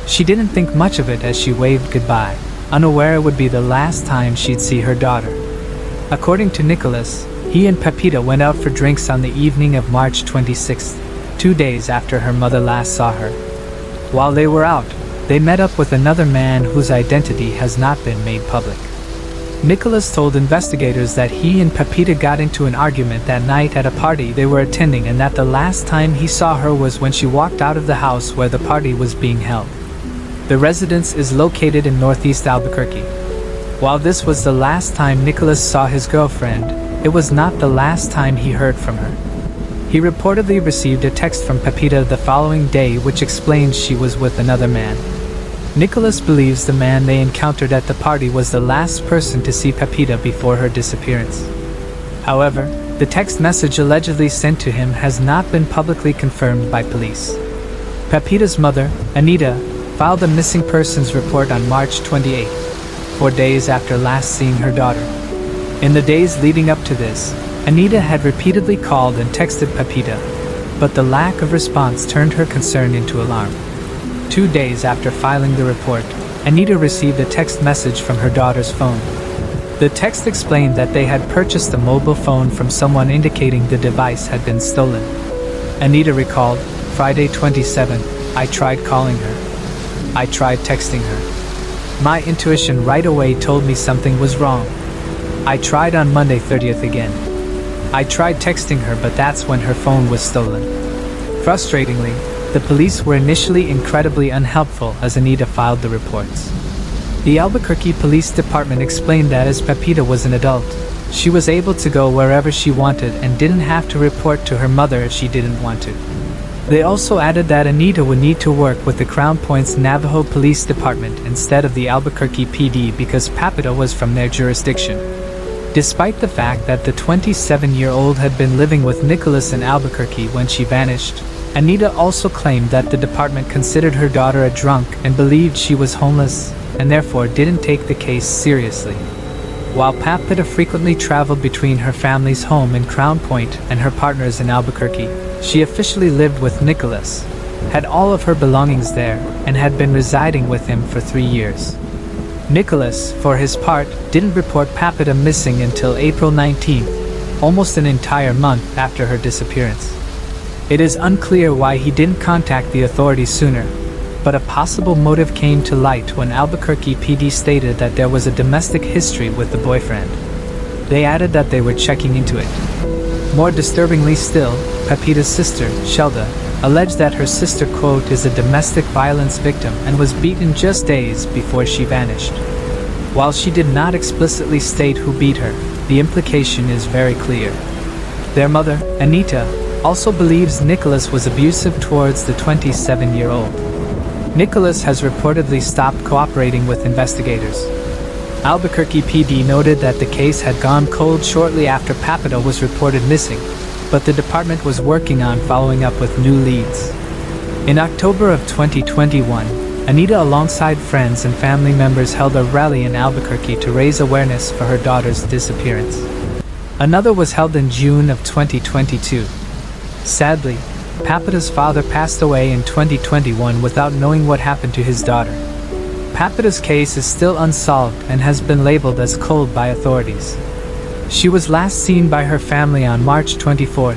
She didn't think much of it as she waved goodbye, unaware it would be the last time she'd see her daughter. According to Nicholas, he and Pepita went out for drinks on the evening of March 26th, 2 days after her mother last saw her. While they were out, they met up with another man whose identity has not been made public. Nicholas told investigators that he and Pepita got into an argument that night at a party they were attending, and that the last time he saw her was when she walked out of the house where the party was being held. The residence is located in northeast Albuquerque. While this was the last time Nicholas saw his girlfriend, it was not the last time he heard from her. He reportedly received a text from Pepita the following day which explained she was with another man. Nicholas believes the man they encountered at the party was the last person to see Pepita before her disappearance. However, the text message allegedly sent to him has not been publicly confirmed by police. Pepita's mother, Anita, filed a missing persons report on March 28, 4 days after last seeing her daughter. In the days leading up to this, Anita had repeatedly called and texted Pepita, but the lack of response turned her concern into alarm. 2 days after filing the report, Anita received a text message from her daughter's phone. The text explained that they had purchased a mobile phone from someone, indicating the device had been stolen. Anita recalled, "Friday 27, I tried calling her. I tried texting her. My intuition right away told me something was wrong. I tried on Monday 30th again. I tried texting her, but that's when her phone was stolen." Frustratingly, the police were initially incredibly unhelpful as Anita filed the reports. The Albuquerque Police Department explained that as Pepita was an adult, she was able to go wherever she wanted and didn't have to report to her mother if she didn't want to. They also added that Anita would need to work with the Crown Point's Navajo Police Department instead of the Albuquerque PD because Pepita was from their jurisdiction. Despite the fact that the 27-year-old had been living with Nicholas in Albuquerque when she vanished, Anita also claimed that the department considered her daughter a drunk and believed she was homeless, and therefore didn't take the case seriously. While Pepita frequently traveled between her family's home in Crown Point and her partner's in Albuquerque, she officially lived with Nicholas, had all of her belongings there, and had been residing with him for 3 years. Nicholas, for his part, didn't report Pepita missing until April 19th, almost an entire month after her disappearance. It is unclear why he didn't contact the authorities sooner, but a possible motive came to light when Albuquerque PD stated that there was a domestic history with the boyfriend. They added that they were checking into it. More disturbingly still, Pepita's sister, Shelda, alleged that her sister, quote, is a domestic violence victim and was beaten just days before she vanished. While she did not explicitly state who beat her, the implication is very clear. Their mother, Anita, also believes Nicholas was abusive towards the 27-year-old. Nicholas has reportedly stopped cooperating with investigators. Albuquerque PD noted that the case had gone cold shortly after Pepita was reported missing, but the department was working on following up with new leads. In October of 2021, Anita alongside friends and family members held a rally in Albuquerque to raise awareness for her daughter's disappearance. Another was held in June of 2022. Sadly, Pepita's father passed away in 2021 without knowing what happened to his daughter. Pepita's case is still unsolved and has been labeled as cold by authorities. She was last seen by her family on March 24,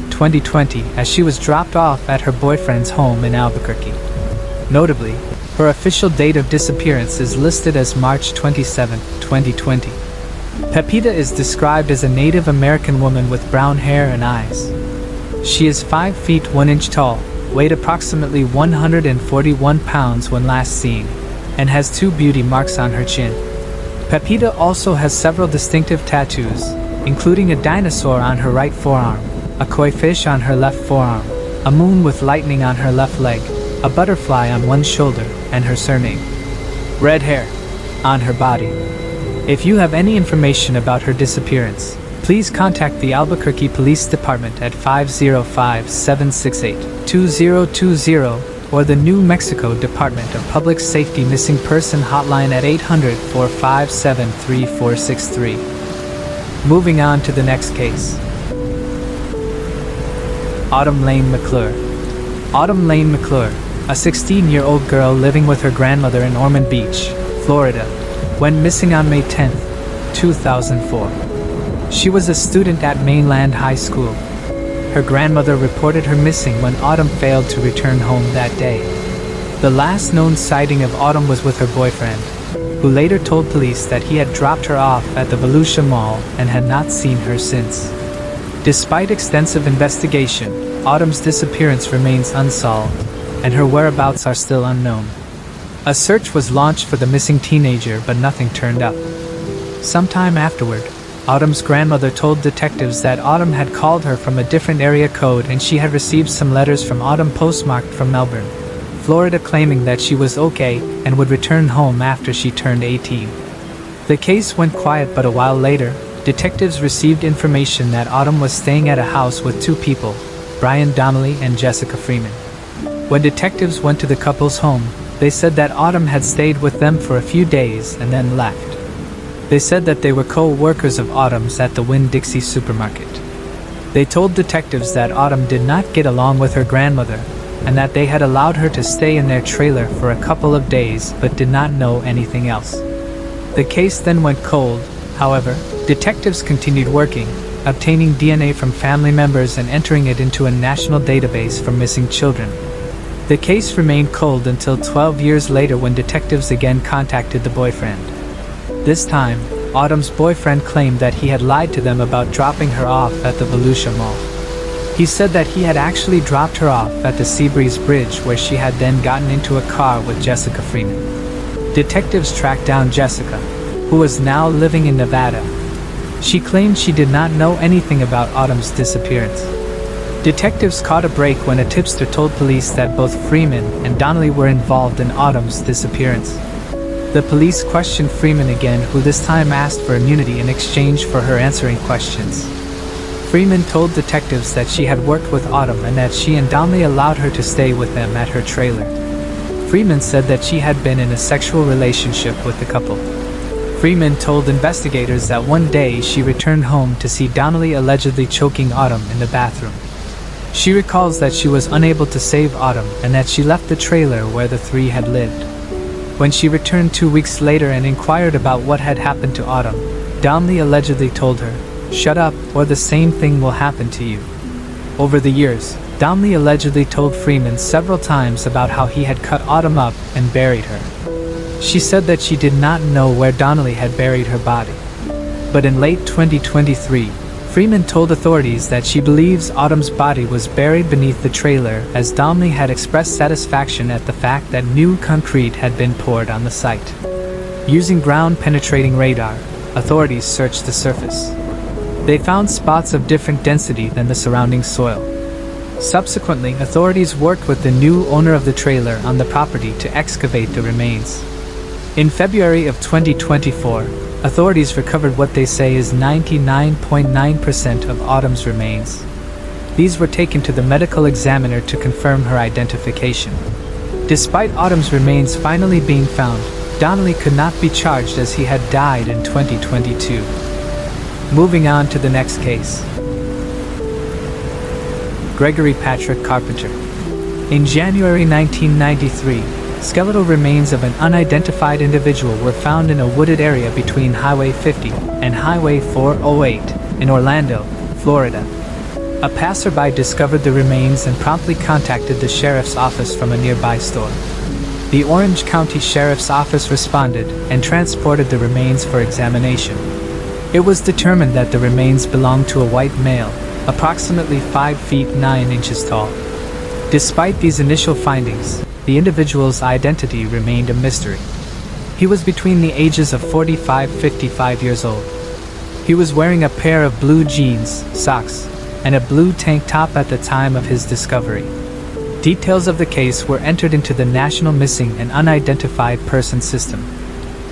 2020, as she was dropped off at her boyfriend's home in Albuquerque. Notably, her official date of disappearance is listed as March 27, 2020. Pepita is described as a Native American woman with brown hair and eyes. She is 5 feet 1 inch tall, weighed approximately 141 pounds when last seen, and has 2 beauty marks on her chin. Pepita also has several distinctive tattoos, including a dinosaur on her right forearm, a koi fish on her left forearm, a moon with lightning on her left leg, a butterfly on one shoulder, and her surname. Red hair on her body. If you have any information about her disappearance, please contact the Albuquerque Police Department at 505-768-2020 or the New Mexico Department of Public Safety Missing Person Hotline at 800-457-3463. Moving on to the next case. Autumn Lane McClure. Autumn Lane McClure, a 16-year-old girl living with her grandmother in Ormond Beach, Florida, went missing on May 10, 2004. She was a student at Mainland High School. Her grandmother reported her missing when Autumn failed to return home that day. The last known sighting of Autumn was with her boyfriend, who later told police that he had dropped her off at the Volusia Mall and had not seen her since. Despite extensive investigation, Autumn's disappearance remains unsolved, and her whereabouts are still unknown. A search was launched for the missing teenager, but nothing turned up. Sometime afterward, Autumn's grandmother told detectives that Autumn had called her from a different area code and she had received some letters from Autumn postmarked from Melbourne, Florida, claiming that she was okay and would return home after she turned 18. The case went quiet, but a while later, detectives received information that Autumn was staying at a house with two people, Brian Donnelly and Jessica Freeman. When detectives went to the couple's home, they said that Autumn had stayed with them for a few days and then left. They said that they were co-workers of Autumn's at the Winn-Dixie supermarket. They told detectives that Autumn did not get along with her grandmother and that they had allowed her to stay in their trailer for a couple of days but did not know anything else. The case then went cold. However, detectives continued working, obtaining DNA from family members and entering it into a national database for missing children. The case remained cold until 12 years later when detectives again contacted the boyfriend. This time, Autumn's boyfriend claimed that he had lied to them about dropping her off at the Volusia Mall. He said that he had actually dropped her off at the Seabreeze Bridge, where she had then gotten into a car with Jessica Freeman. Detectives tracked down Jessica, who was now living in Nevada. She claimed she did not know anything about Autumn's disappearance. Detectives caught a break when a tipster told police that both Freeman and Donnelly were involved in Autumn's disappearance. The police questioned Freeman again, who this time asked for immunity in exchange for her answering questions. Freeman told detectives that she had worked with Autumn and that she and Donnelly allowed her to stay with them at her trailer. Freeman said that she had been in a sexual relationship with the couple. Freeman told investigators that one day she returned home to see Donnelly allegedly choking Autumn in the bathroom. She recalls that she was unable to save Autumn and that she left the trailer where the three had lived. When she returned 2 weeks later and inquired about what had happened to Autumn, Donnelly allegedly told her, "Shut up, or the same thing will happen to you." Over the years, Donnelly allegedly told Freeman several times about how he had cut Autumn up and buried her. She said that she did not know where Donnelly had buried her body. But in late 2023, Freeman told authorities that she believes Autumn's body was buried beneath the trailer, as Donnelly had expressed satisfaction at the fact that new concrete had been poured on the site. Using ground-penetrating radar, authorities searched the surface. They found spots of different density than the surrounding soil. Subsequently, authorities worked with the new owner of the trailer on the property to excavate the remains. In February of 2024, authorities recovered what they say is 99.9% of Autumn's remains. These were taken to the medical examiner to confirm her identification. Despite Autumn's remains finally being found, Donnelly could not be charged as he had died in 2022. Moving on to the next case. Gregory Patrick Carpenter. In January 1993, skeletal remains of an unidentified individual were found in a wooded area between Highway 50 and Highway 408 in Orlando, Florida. A passerby discovered the remains and promptly contacted the sheriff's office from a nearby store. The Orange County Sheriff's Office responded and transported the remains for examination. It was determined that the remains belonged to a white male, approximately 5 feet 9 inches tall. Despite these initial findings, the individual's identity remained a mystery. He was between the ages of 45-55 years old. He was wearing a pair of blue jeans, socks, and a blue tank top at the time of his discovery. Details of the case were entered into the National Missing and Unidentified Person System.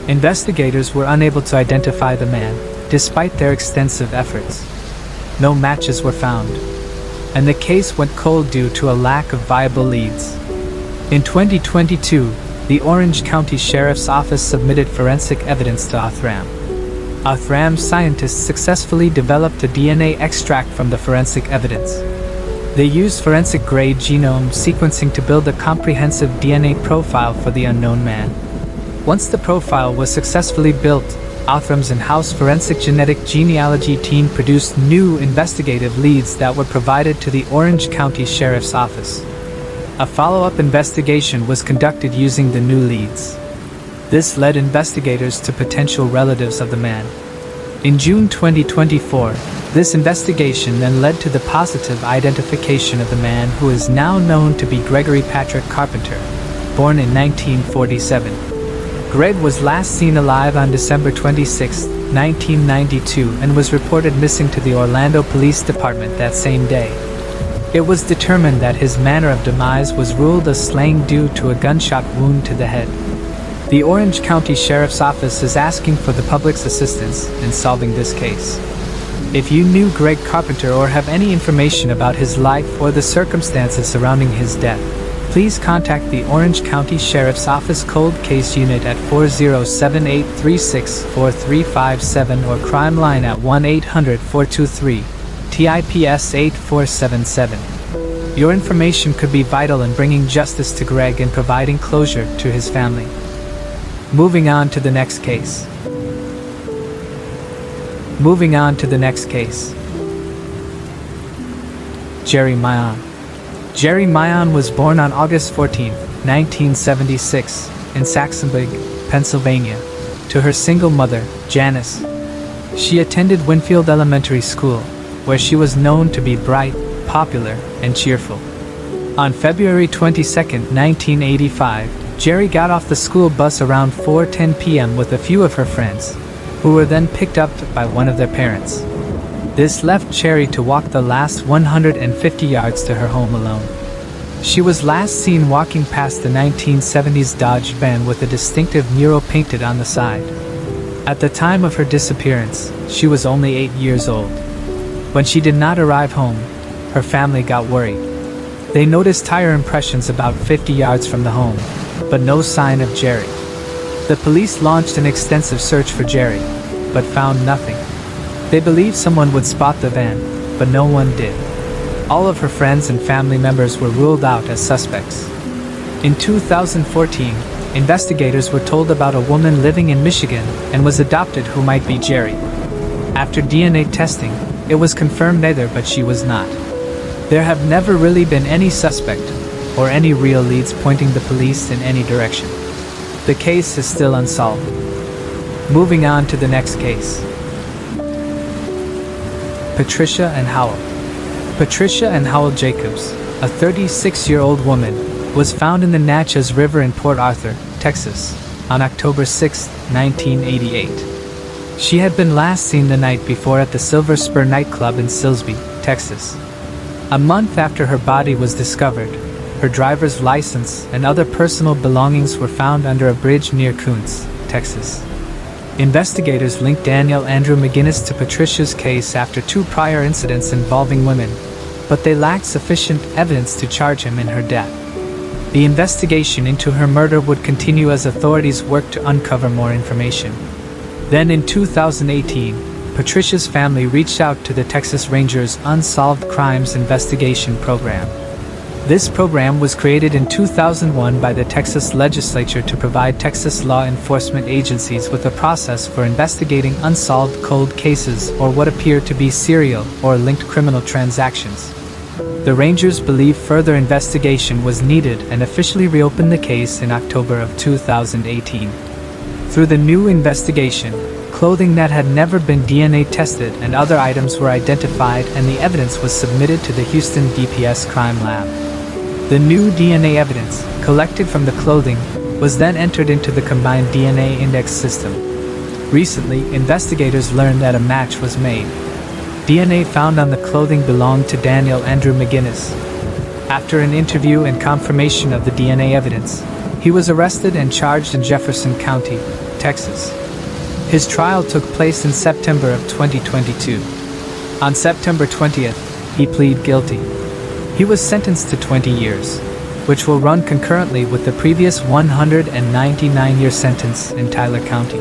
Investigators were unable to identify the man, despite their extensive efforts. No matches were found, and the case went cold due to a lack of viable leads. In 2022, the Orange County Sheriff's Office submitted forensic evidence to Othram. Othram's scientists successfully developed a DNA extract from the forensic evidence. They used forensic-grade genome sequencing to build a comprehensive DNA profile for the unknown man. Once the profile was successfully built, Othram's in-house forensic genetic genealogy team produced new investigative leads that were provided to the Orange County Sheriff's Office. A follow-up investigation was conducted using the new leads. This led investigators to potential relatives of the man. In June 2024, this investigation then led to the positive identification of the man who is now known to be Gregory Patrick Carpenter, born in 1947. Greg was last seen alive on December 26, 1992, and was reported missing to the Orlando Police Department that same day. It was determined that his manner of demise was ruled as slaying due to a gunshot wound to the head. The Orange County Sheriff's Office is asking for the public's assistance in solving this case. If you knew Greg Carpenter or have any information about his life or the circumstances surrounding his death, please contact the Orange County Sheriff's Office Cold Case Unit at 407-836-4357 or Crime Line at 1-800-423-TIPS 8477. Your information could be vital in bringing justice to Greg and providing closure to his family. Moving on to the next case. Jerry Mayon. Jerry Mayon was born on August 14, 1976, in Saxonburg, Pennsylvania, to her single mother, Janice. She attended Winfield Elementary School, where she was known to be bright, popular, and cheerful. On February 22, 1985, Jerry got off the school bus around 4:10 p.m. with a few of her friends, who were then picked up by one of their parents. This left Jerry to walk the last 150 yards to her home alone. She was last seen walking past the 1970s Dodge van with a distinctive mural painted on the side. At the time of her disappearance, she was only 8 years old. When she did not arrive home, her family got worried. They noticed tire impressions about 50 yards from the home, but no sign of Jerry. The police launched an extensive search for Jerry, but found nothing. They believed someone would spot the van, but no one did. All of her friends and family members were ruled out as suspects. In 2014, investigators were told about a woman living in Michigan and was adopted who might be Jerry. After DNA testing, it was confirmed neither, but she was not. There have never really been any suspect or any real leads pointing the police in any direction. The case is still unsolved. Moving on to the next case. Patricia and Howell. Patricia and Howell Jacobs, a 36-year-old woman, was found in the Natchez River in Port Arthur, Texas, on October 6, 1988. She had been last seen the night before at the Silver Spur nightclub in Silsbee, Texas. A month after her body was discovered, her driver's license and other personal belongings were found under a bridge near Kuntz, Texas. Investigators linked Daniel Andrew McGinnis to Patricia's case after 2 prior incidents involving women, but they lacked sufficient evidence to charge him in her death. The investigation into her murder would continue as authorities worked to uncover more information. Then in 2018, Patricia's family reached out to the Texas Rangers' Unsolved Crimes Investigation Program. This program was created in 2001 by the Texas legislature to provide Texas law enforcement agencies with a process for investigating unsolved cold cases or what appear to be serial or linked criminal transactions. The Rangers believed further investigation was needed and officially reopened the case in October of 2018. Through the new investigation, clothing that had never been DNA tested and other items were identified, and the evidence was submitted to the Houston DPS Crime Lab. The new DNA evidence, collected from the clothing, was then entered into the combined DNA index system. Recently, investigators learned that a match was made. DNA found on the clothing belonged to Daniel Andrew McGinnis. After an interview and confirmation of the DNA evidence, he was arrested and charged in Jefferson County, Texas. His trial took place in September of 2022. On September 20th, he pleaded guilty. He was sentenced to 20 years, which will run concurrently with the previous 199-year sentence in Tyler County.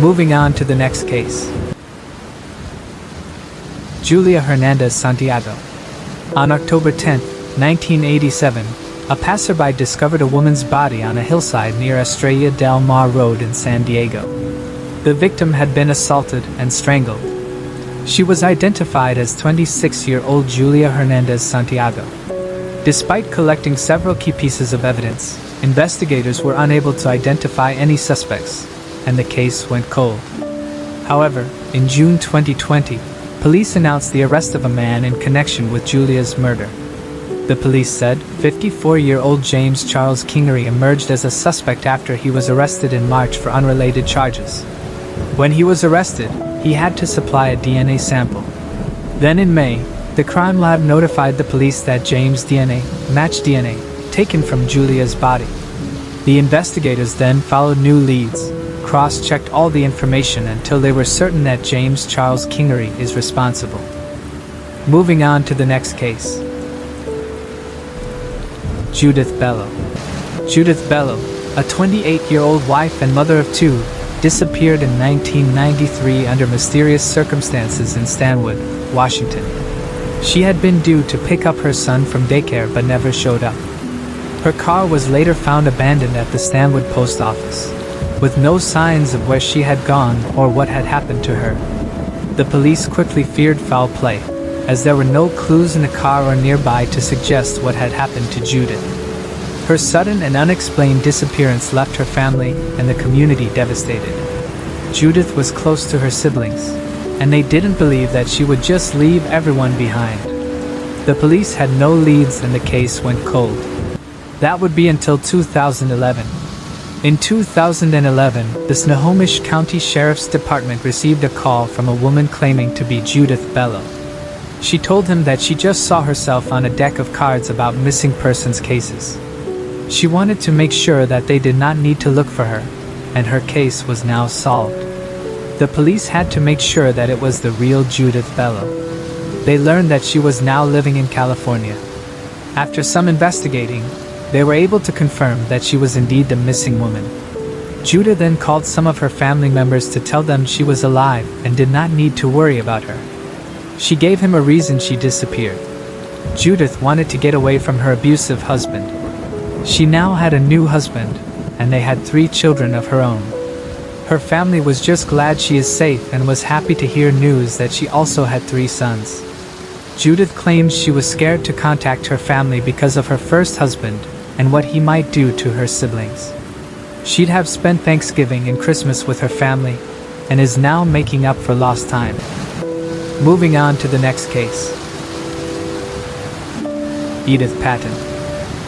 Moving on to the next case. Julia Hernandez Santiago. On October 10, 1987, a passerby discovered a woman's body on a hillside near Estrella del Mar Road in San Diego. The victim had been assaulted and strangled. She was identified as 26-year-old Julia Hernandez Santiago. Despite collecting several key pieces of evidence, investigators were unable to identify any suspects, and the case went cold. However, in June 2020, police announced the arrest of a man in connection with Julia's murder. The police said 54-year-old James Charles Kingery emerged as a suspect after he was arrested in March for unrelated charges. When he was arrested, he had to supply a DNA sample. Then in May, the crime lab notified the police that James' DNA matched DNA taken from Julia's body. The investigators then followed new leads, cross-checked all the information until they were certain that James Charles Kingery is responsible. Moving on to the next case. Judith Bellow. Judith Bellow, a 28-year-old wife and mother of two, disappeared in 1993 under mysterious circumstances in Stanwood, Washington. She had been due to pick up her son from daycare but never showed up. Her car was later found abandoned at the Stanwood post office, with no signs of where she had gone or what had happened to her. The police quickly feared foul play, as there were no clues in the car or nearby to suggest what had happened to Judith. Her sudden and unexplained disappearance left her family and the community devastated. Judith was close to her siblings, and they didn't believe that she would just leave everyone behind. The police had no leads and the case went cold. That would be until 2011. In 2011, the Snohomish County Sheriff's Department received a call from a woman claiming to be Judith Bellow. She told him that she just saw herself on a deck of cards about missing persons cases. She wanted to make sure that they did not need to look for her, and her case was now solved. The police had to make sure that it was the real Judith Bellow. They learned that she was now living in California. After some investigating, they were able to confirm that she was indeed the missing woman. Judah then called some of her family members to tell them she was alive and did not need to worry about her. She gave him a reason she disappeared. Judith wanted to get away from her abusive husband. She now had a new husband, and they had 3 children of her own. Her family was just glad she is safe and was happy to hear news that she also had 3 sons. Judith claimed she was scared to contact her family because of her first husband and what he might do to her siblings. She'd have spent Thanksgiving and Christmas with her family and is now making up for lost time. Moving on to the next case. Edith Patton.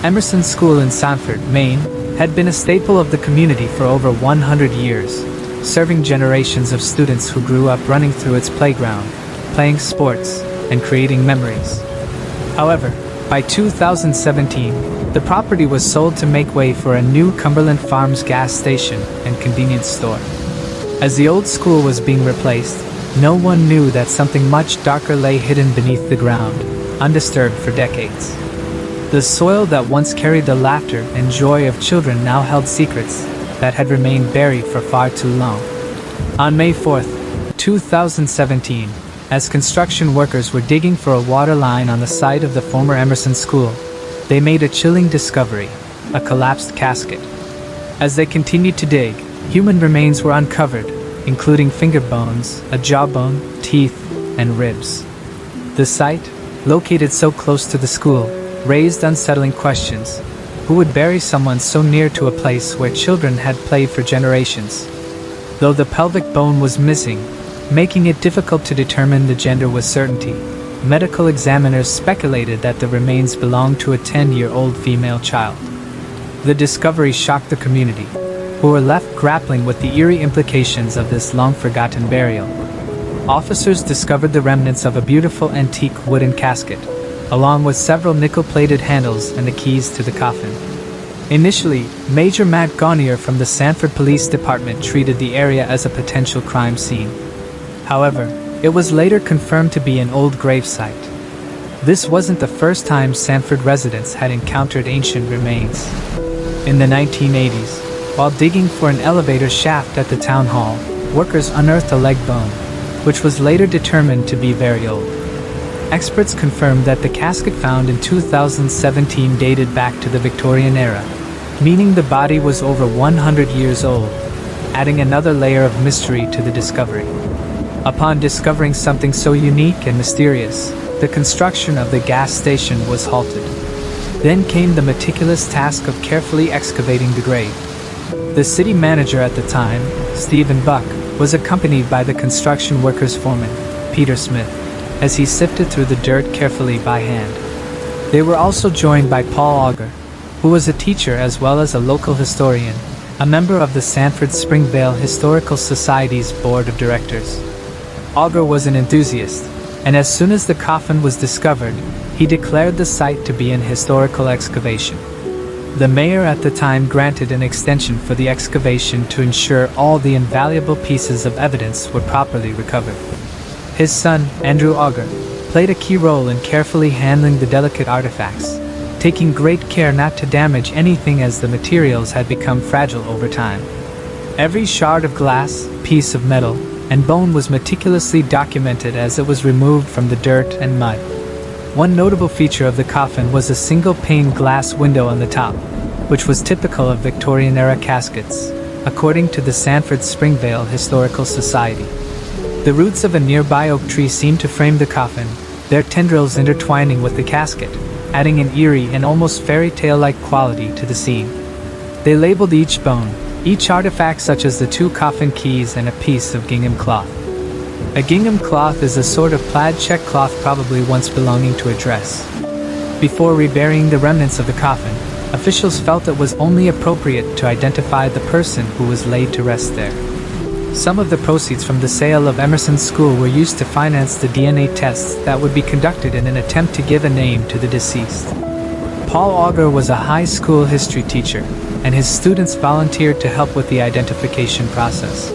Emerson School in Sanford, Maine, had been a staple of the community for over 100 years, serving generations of students who grew up running through its playground, playing sports, and creating memories. However, by 2017, the property was sold to make way for a new Cumberland Farms gas station and convenience store. As the old school was being replaced, no one knew that something much darker lay hidden beneath the ground, undisturbed for decades. The soil that once carried the laughter and joy of children now held secrets that had remained buried for far too long. On May 4, 2017, as construction workers were digging for a water line on the site of the former Emerson School, they made a chilling discovery: a collapsed casket. As they continued to dig, human remains were uncovered, including finger bones, a jawbone, teeth, and ribs. The site, located so close to the school, raised unsettling questions. Who would bury someone so near to a place where children had played for generations? Though the pelvic bone was missing, making it difficult to determine the gender with certainty, medical examiners speculated that the remains belonged to a 10-year-old female child. The discovery shocked the community, who were left grappling with the eerie implications of this long-forgotten burial. Officers discovered the remnants of a beautiful antique wooden casket, along with several nickel-plated handles and the keys to the coffin. Initially, Major Matt Gaunier from the Sanford Police Department treated the area as a potential crime scene. However, it was later confirmed to be an old gravesite. This wasn't the first time Sanford residents had encountered ancient remains. In the 1980s, while digging for an elevator shaft at the town hall, workers unearthed a leg bone, which was later determined to be very old. Experts confirmed that the casket found in 2017 dated back to the Victorian era, meaning the body was over 100 years old, adding another layer of mystery to the discovery. Upon discovering something so unique and mysterious, the construction of the gas station was halted. Then came the meticulous task of carefully excavating the grave. The city manager at the time, Stephen Buck, was accompanied by the construction workers' foreman, Peter Smith, as he sifted through the dirt carefully by hand. They were also joined by Paul Auger, who was a teacher as well as a local historian, a member of the Sanford Springvale Historical Society's board of directors. Auger was an enthusiast, and as soon as the coffin was discovered, he declared the site to be an historical excavation. The mayor at the time granted an extension for the excavation to ensure all the invaluable pieces of evidence were properly recovered. His son, Andrew Auger, played a key role in carefully handling the delicate artifacts, taking great care not to damage anything as the materials had become fragile over time. Every shard of glass, piece of metal, and bone was meticulously documented as it was removed from the dirt and mud. One notable feature of the coffin was a single-pane glass window on the top, which was typical of Victorian-era caskets, according to the Sanford Springvale Historical Society. The roots of a nearby oak tree seemed to frame the coffin, their tendrils intertwining with the casket, adding an eerie and almost fairy tale-like quality to the scene. They labeled each bone, each artifact such as the 2 coffin keys and a piece of gingham cloth. A gingham cloth is a sort of plaid check cloth probably once belonging to a dress. Before reburying the remnants of the coffin, officials felt it was only appropriate to identify the person who was laid to rest there. Some of the proceeds from the sale of Emerson's school were used to finance the DNA tests that would be conducted in an attempt to give a name to the deceased. Paul Auger was a high school history teacher, and his students volunteered to help with the identification process.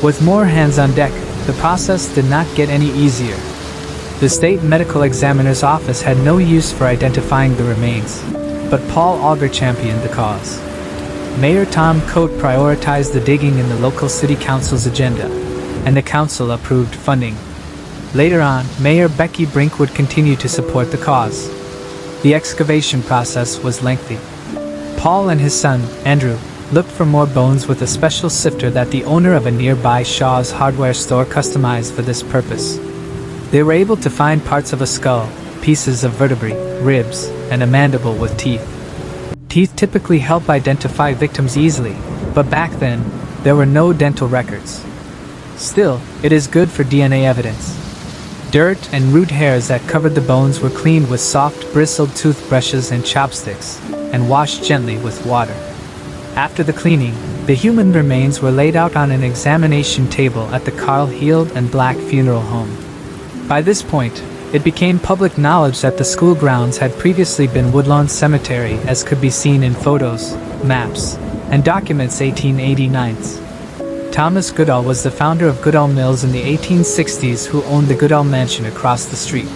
With more hands on deck, the process did not get any easier. The state medical examiner's office had no use for identifying the remains, but Paul Auger championed the cause. Mayor Tom Coate prioritized the digging in the local city council's agenda, and the council approved funding. Later on, Mayor Becky Brink would continue to support the cause. The excavation process was lengthy. Paul and his son, Andrew, looked for more bones with a special sifter that the owner of a nearby Shaw's hardware store customized for this purpose. They were able to find parts of a skull, pieces of vertebrae, ribs, and a mandible with teeth. Teeth typically help identify victims easily, but back then, there were no dental records. Still, it is good for DNA evidence. Dirt and root hairs that covered the bones were cleaned with soft, bristled toothbrushes and chopsticks, and washed gently with water. After the cleaning, the human remains were laid out on an examination table at the Carl Heald and Black Funeral Home. By this point, it became public knowledge that the school grounds had previously been Woodlawn Cemetery, as could be seen in photos, maps, and documents 1889. Thomas Goodall was the founder of Goodall Mills in the 1860s, who owned the Goodall Mansion across the street.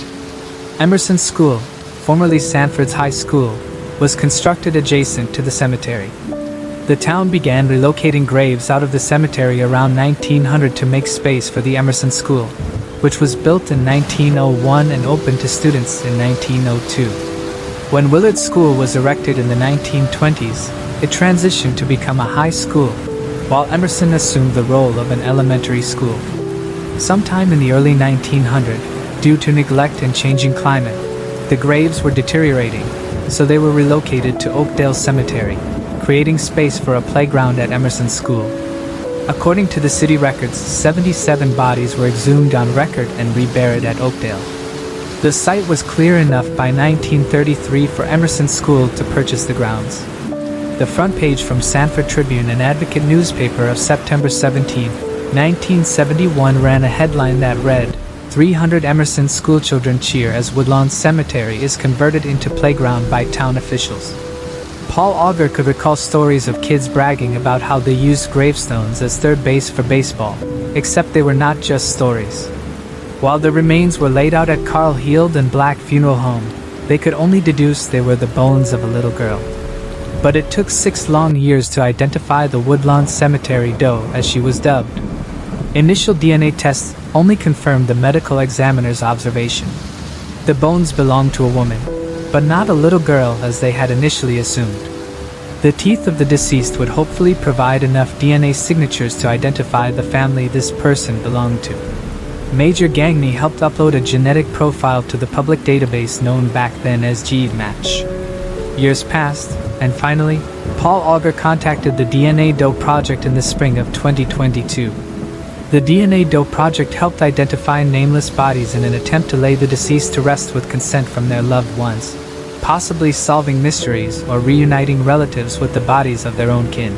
Emerson School, formerly Sanford's High School, was constructed adjacent to the cemetery. The town began relocating graves out of the cemetery around 1900 to make space for the Emerson School, which was built in 1901 and opened to students in 1902. When Willard School was erected in the 1920s, it transitioned to become a high school, while Emerson assumed the role of an elementary school. Sometime in the early 1900s, due to neglect and changing climate, the graves were deteriorating, so they were relocated to Oakdale Cemetery, creating space for a playground at Emerson School. According to the city records, 77 bodies were exhumed on record and reburied at Oakdale. The site was clear enough by 1933 for Emerson School to purchase the grounds. The front page from Sanford Tribune, an Advocate newspaper, of September 17, 1971 ran a headline that read, "300 Emerson schoolchildren cheer as Woodlawn Cemetery is converted into playground by town officials." Paul Auger could recall stories of kids bragging about how they used gravestones as third base for baseball, except they were not just stories. While the remains were laid out at Carl Heald and Black Funeral Home, they could only deduce they were the bones of a little girl. But it took 6 long years to identify the Woodlawn Cemetery doe, as she was dubbed. Initial DNA tests only confirmed the medical examiner's observation. The bones belonged to a woman, but not a little girl as they had initially assumed. The teeth of the deceased would hopefully provide enough DNA signatures to identify the family this person belonged to. Major Gagney helped upload a genetic profile to the public database known back then as GEDmatch. Years passed, and finally, Paul Auger contacted the DNA Doe Project in the spring of 2022. The DNA Doe Project helped identify nameless bodies in an attempt to lay the deceased to rest with consent from their loved ones, possibly solving mysteries or reuniting relatives with the bodies of their own kin.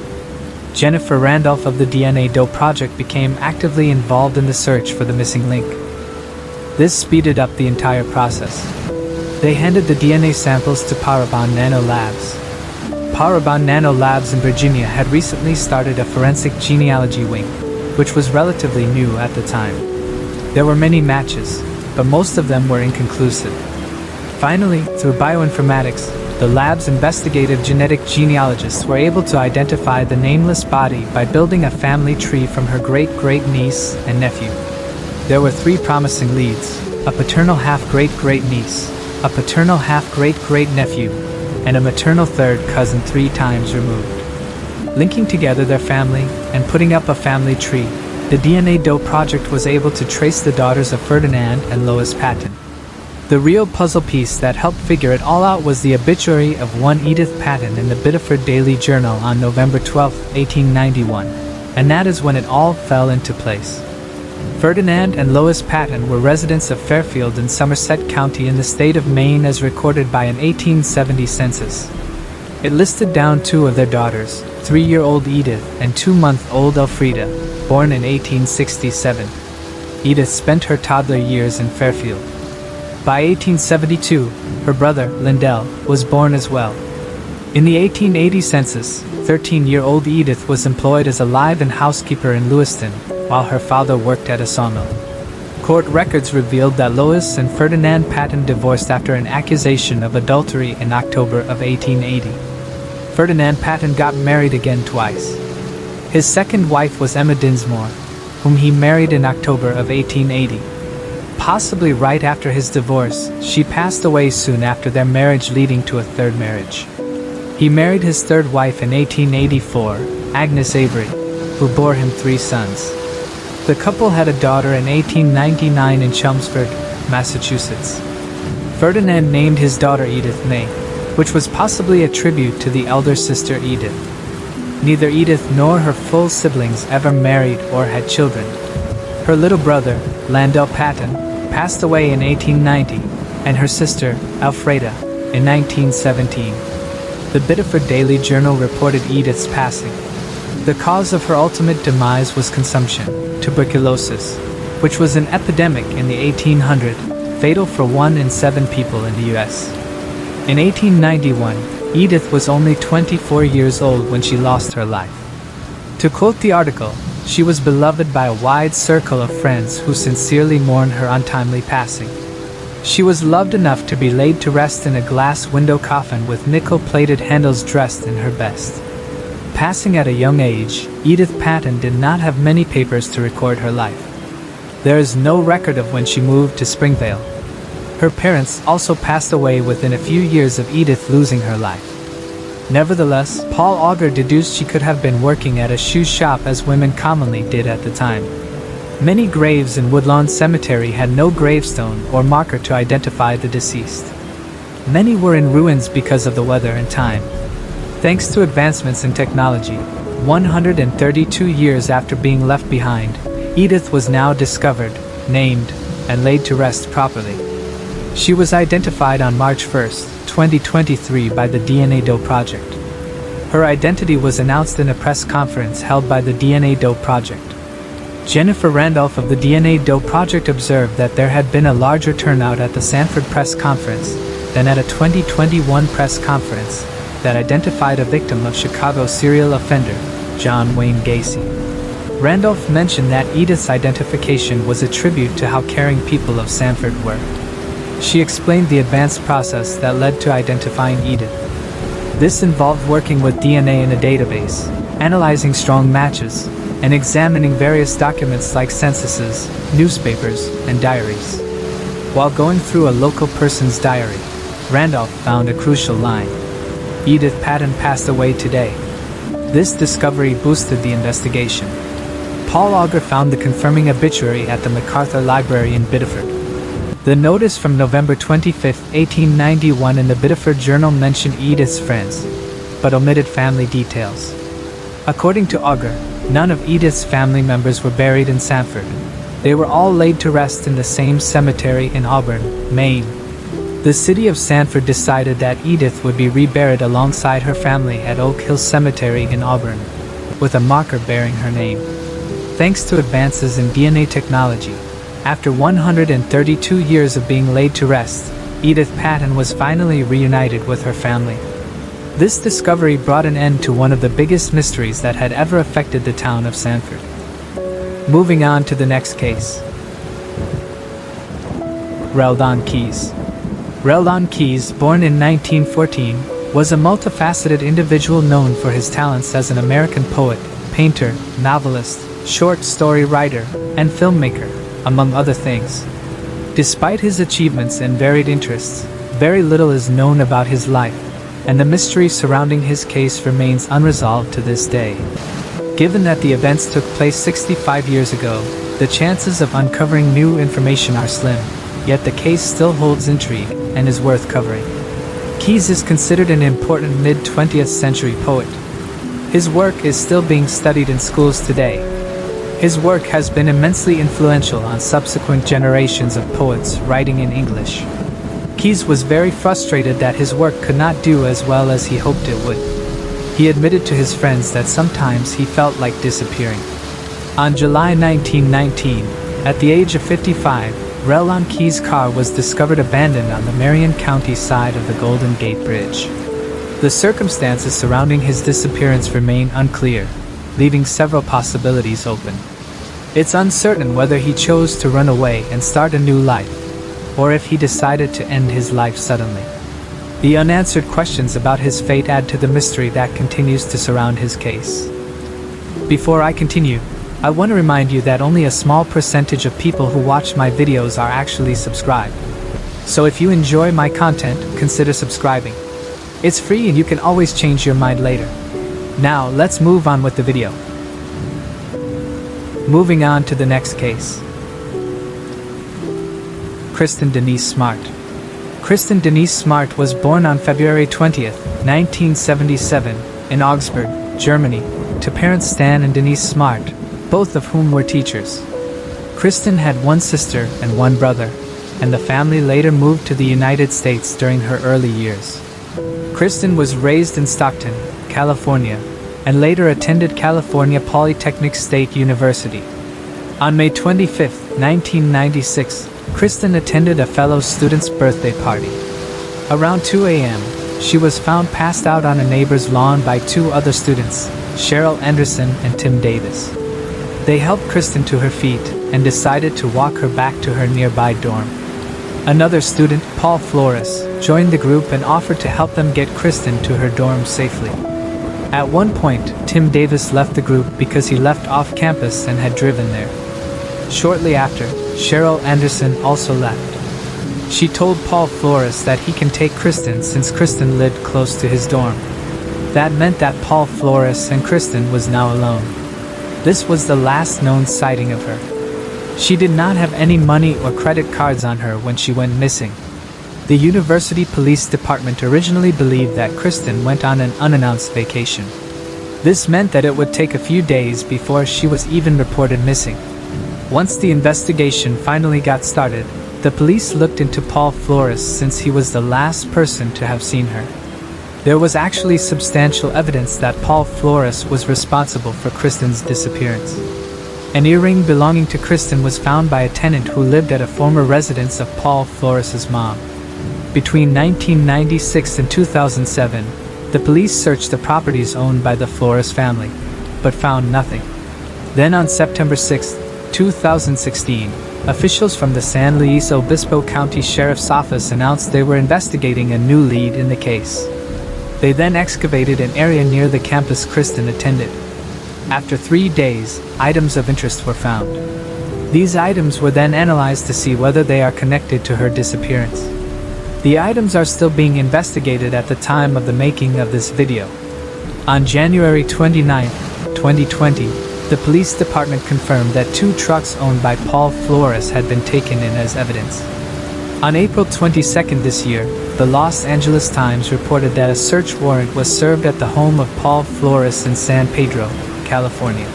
Jennifer Randolph of the DNA Doe Project became actively involved in the search for the missing link. This speeded up the entire process. They handed the DNA samples to Parabon Nano Labs. Parabon Nano Labs in Virginia had recently started a forensic genealogy wing, which was relatively new at the time. There were many matches, but most of them were inconclusive. Finally, through bioinformatics, the lab's investigative genetic genealogists were able to identify the nameless body by building a family tree from her great-great-niece and nephew. There were 3 promising leads: a paternal half-great-great-niece, a paternal half-great-great-nephew, and a maternal third cousin 3 times removed. Linking together their family and putting up a family tree, the DNA Doe Project was able to trace the daughters of Ferdinand and Lois Patton. The real puzzle piece that helped figure it all out was the obituary of one Edith Patton in the Biddeford Daily Journal on November 12, 1891, and that is when it all fell into place. Ferdinand and Lois Patton were residents of Fairfield in Somerset County in the state of Maine as recorded by an 1870 census. It listed down 2 of their daughters, 3-year-old Edith and 2-month-old Elfrida, born in 1867. Edith spent her toddler years in Fairfield. By 1872, her brother, Lindell, was born as well. In the 1880 census, 13-year-old Edith was employed as a live-in housekeeper in Lewiston, while her father worked at a sawmill. Court records revealed that Lois and Ferdinand Patton divorced after an accusation of adultery in October of 1880. Ferdinand Patton got married again twice. His second wife was Emma Dinsmore, whom he married in October of 1880. Possibly right after his divorce, she passed away soon after their marriage, leading to a third marriage. He married his third wife in 1884, Agnes Avery, who bore him 3 sons. The couple had a daughter in 1899 in Chelmsford, Massachusetts. Ferdinand named his daughter Edith May, which was possibly a tribute to the elder sister Edith. Neither Edith nor her full siblings ever married or had children. Her little brother, Landell Patton, passed away in 1890, and her sister, Elfrida, in 1917. The Biddeford Daily Journal reported Edith's passing. The cause of her ultimate demise was consumption, tuberculosis, which was an epidemic in the 1800s, fatal for 1 in 7 people in the U.S. In 1891, Edith was only 24 years old when she lost her life. To quote the article, she was beloved by a wide circle of friends who sincerely mourned her untimely passing. She was loved enough to be laid to rest in a glass window coffin with nickel-plated handles, dressed in her best. Passing at a young age, Edith Patton did not have many papers to record her life. There is no record of when she moved to Springvale. Her parents also passed away within a few years of Edith losing her life. Nevertheless, Paul Auger deduced she could have been working at a shoe shop, as women commonly did at the time. Many graves in Woodlawn Cemetery had no gravestone or marker to identify the deceased. Many were in ruins because of the weather and time. Thanks to advancements in technology, 132 years after being left behind, Edith was now discovered, named, and laid to rest properly. She was identified on March 1, 2023 by the DNA Doe Project. Her identity was announced in a press conference held by the DNA Doe Project. Jennifer Randolph of the DNA Doe Project observed that there had been a larger turnout at the Sanford press conference than at a 2021 press conference that identified a victim of Chicago serial offender, John Wayne Gacy. Randolph mentioned that Edith's identification was a tribute to how caring people of Sanford were. She explained the advanced process that led to identifying Edith. This involved working with DNA in a database, analyzing strong matches, and examining various documents like censuses, newspapers, and diaries. While going through a local person's diary, Randolph found a crucial line: Edith Patton passed away today. This discovery boosted the investigation. Paul Auger found the confirming obituary at the MacArthur Library in Biddeford. The notice from November 25, 1891 in the Biddeford Journal mentioned Edith's friends, but omitted family details. According to Auger, none of Edith's family members were buried in Sanford. They were all laid to rest in the same cemetery in Auburn, Maine. The city of Sanford decided that Edith would be reburied alongside her family at Oak Hill Cemetery in Auburn, with a marker bearing her name. Thanks to advances in DNA technology, after 132 years of being laid to rest, Edith Patton was finally reunited with her family. This discovery brought an end to one of the biggest mysteries that had ever affected the town of Sanford. Moving on to the next case. Reldon Keyes. Reldon Keyes, born in 1914, was a multifaceted individual known for his talents as an American poet, painter, novelist, short story writer, and filmmaker, among other things. Despite his achievements and varied interests, very little is known about his life, and the mystery surrounding his case remains unresolved to this day. Given that the events took place 65 years ago, the chances of uncovering new information are slim, yet the case still holds intrigue and is worth covering. Keyes is considered an important mid-20th century poet. His work is still being studied in schools today. His work has been immensely influential on subsequent generations of poets writing in English. Keyes was very frustrated that his work could not do as well as he hoped it would. He admitted to his friends that sometimes he felt like disappearing. On July 1919, at the age of 55, Reldon Keyes' car was discovered abandoned on the Marion County side of the Golden Gate Bridge. The circumstances surrounding his disappearance remain unclear, leaving several possibilities open. It's uncertain whether he chose to run away and start a new life, or if he decided to end his life suddenly. The unanswered questions about his fate add to the mystery that continues to surround his case. Before I continue, I want to remind you that only a small percentage of people who watch my videos are actually subscribed. So if you enjoy my content, consider subscribing. It's free and you can always change your mind later. Now, let's move on with the video. Moving on to the next case. Kristen Denise Smart. Kristen Denise Smart was born on February 20th, 1977, in Augsburg, Germany, to parents Stan and Denise Smart, both of whom were teachers. Kristen had one sister and one brother, and the family later moved to the United States during her early years. Kristen was raised in Stockton, California, and later attended California Polytechnic State University. On May 25, 1996, Kristen attended a fellow student's birthday party. Around 2 a.m., she was found passed out on a neighbor's lawn by two other students, Cheryl Anderson and Tim Davis. They helped Kristen to her feet and decided to walk her back to her nearby dorm. Another student, Paul Flores, joined the group and offered to help them get Kristen to her dorm safely. At one point, Tim Davis left the group because he left off campus and had driven there. Shortly after, Cheryl Anderson also left. She told Paul Flores that he can take Kristen since Kristen lived close to his dorm. That meant that Paul Flores and Kristen was now alone. This was the last known sighting of her. She did not have any money or credit cards on her when she went missing. The University Police Department originally believed that Kristen went on an unannounced vacation. This meant that it would take a few days before she was even reported missing. Once the investigation finally got started, the police looked into Paul Flores since he was the last person to have seen her. There was actually substantial evidence that Paul Flores was responsible for Kristen's disappearance. An earring belonging to Kristen was found by a tenant who lived at a former residence of Paul Flores's mom. Between 1996 and 2007, the police searched the properties owned by the Flores family, but found nothing. Then on September 6, 2016, officials from the San Luis Obispo County Sheriff's Office announced they were investigating a new lead in the case. They then excavated an area near the campus Kristen attended. After 3 days, items of interest were found. These items were then analyzed to see whether they are connected to her disappearance. The items are still being investigated at the time of the making of this video. On January 29, 2020, the police department confirmed that 2 trucks owned by Paul Flores had been taken in as evidence. On April 22nd this year, the Los Angeles Times reported that a search warrant was served at the home of Paul Flores in San Pedro, California.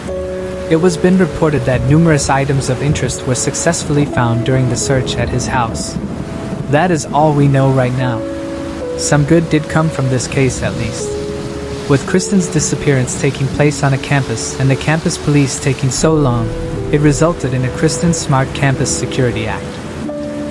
It has been reported that numerous items of interest were successfully found during the search at his house. That is all we know right now. Some good did come from this case at least. With Kristen's disappearance taking place on a campus and the campus police taking so long, it resulted in a Kristen Smart Campus Security Act.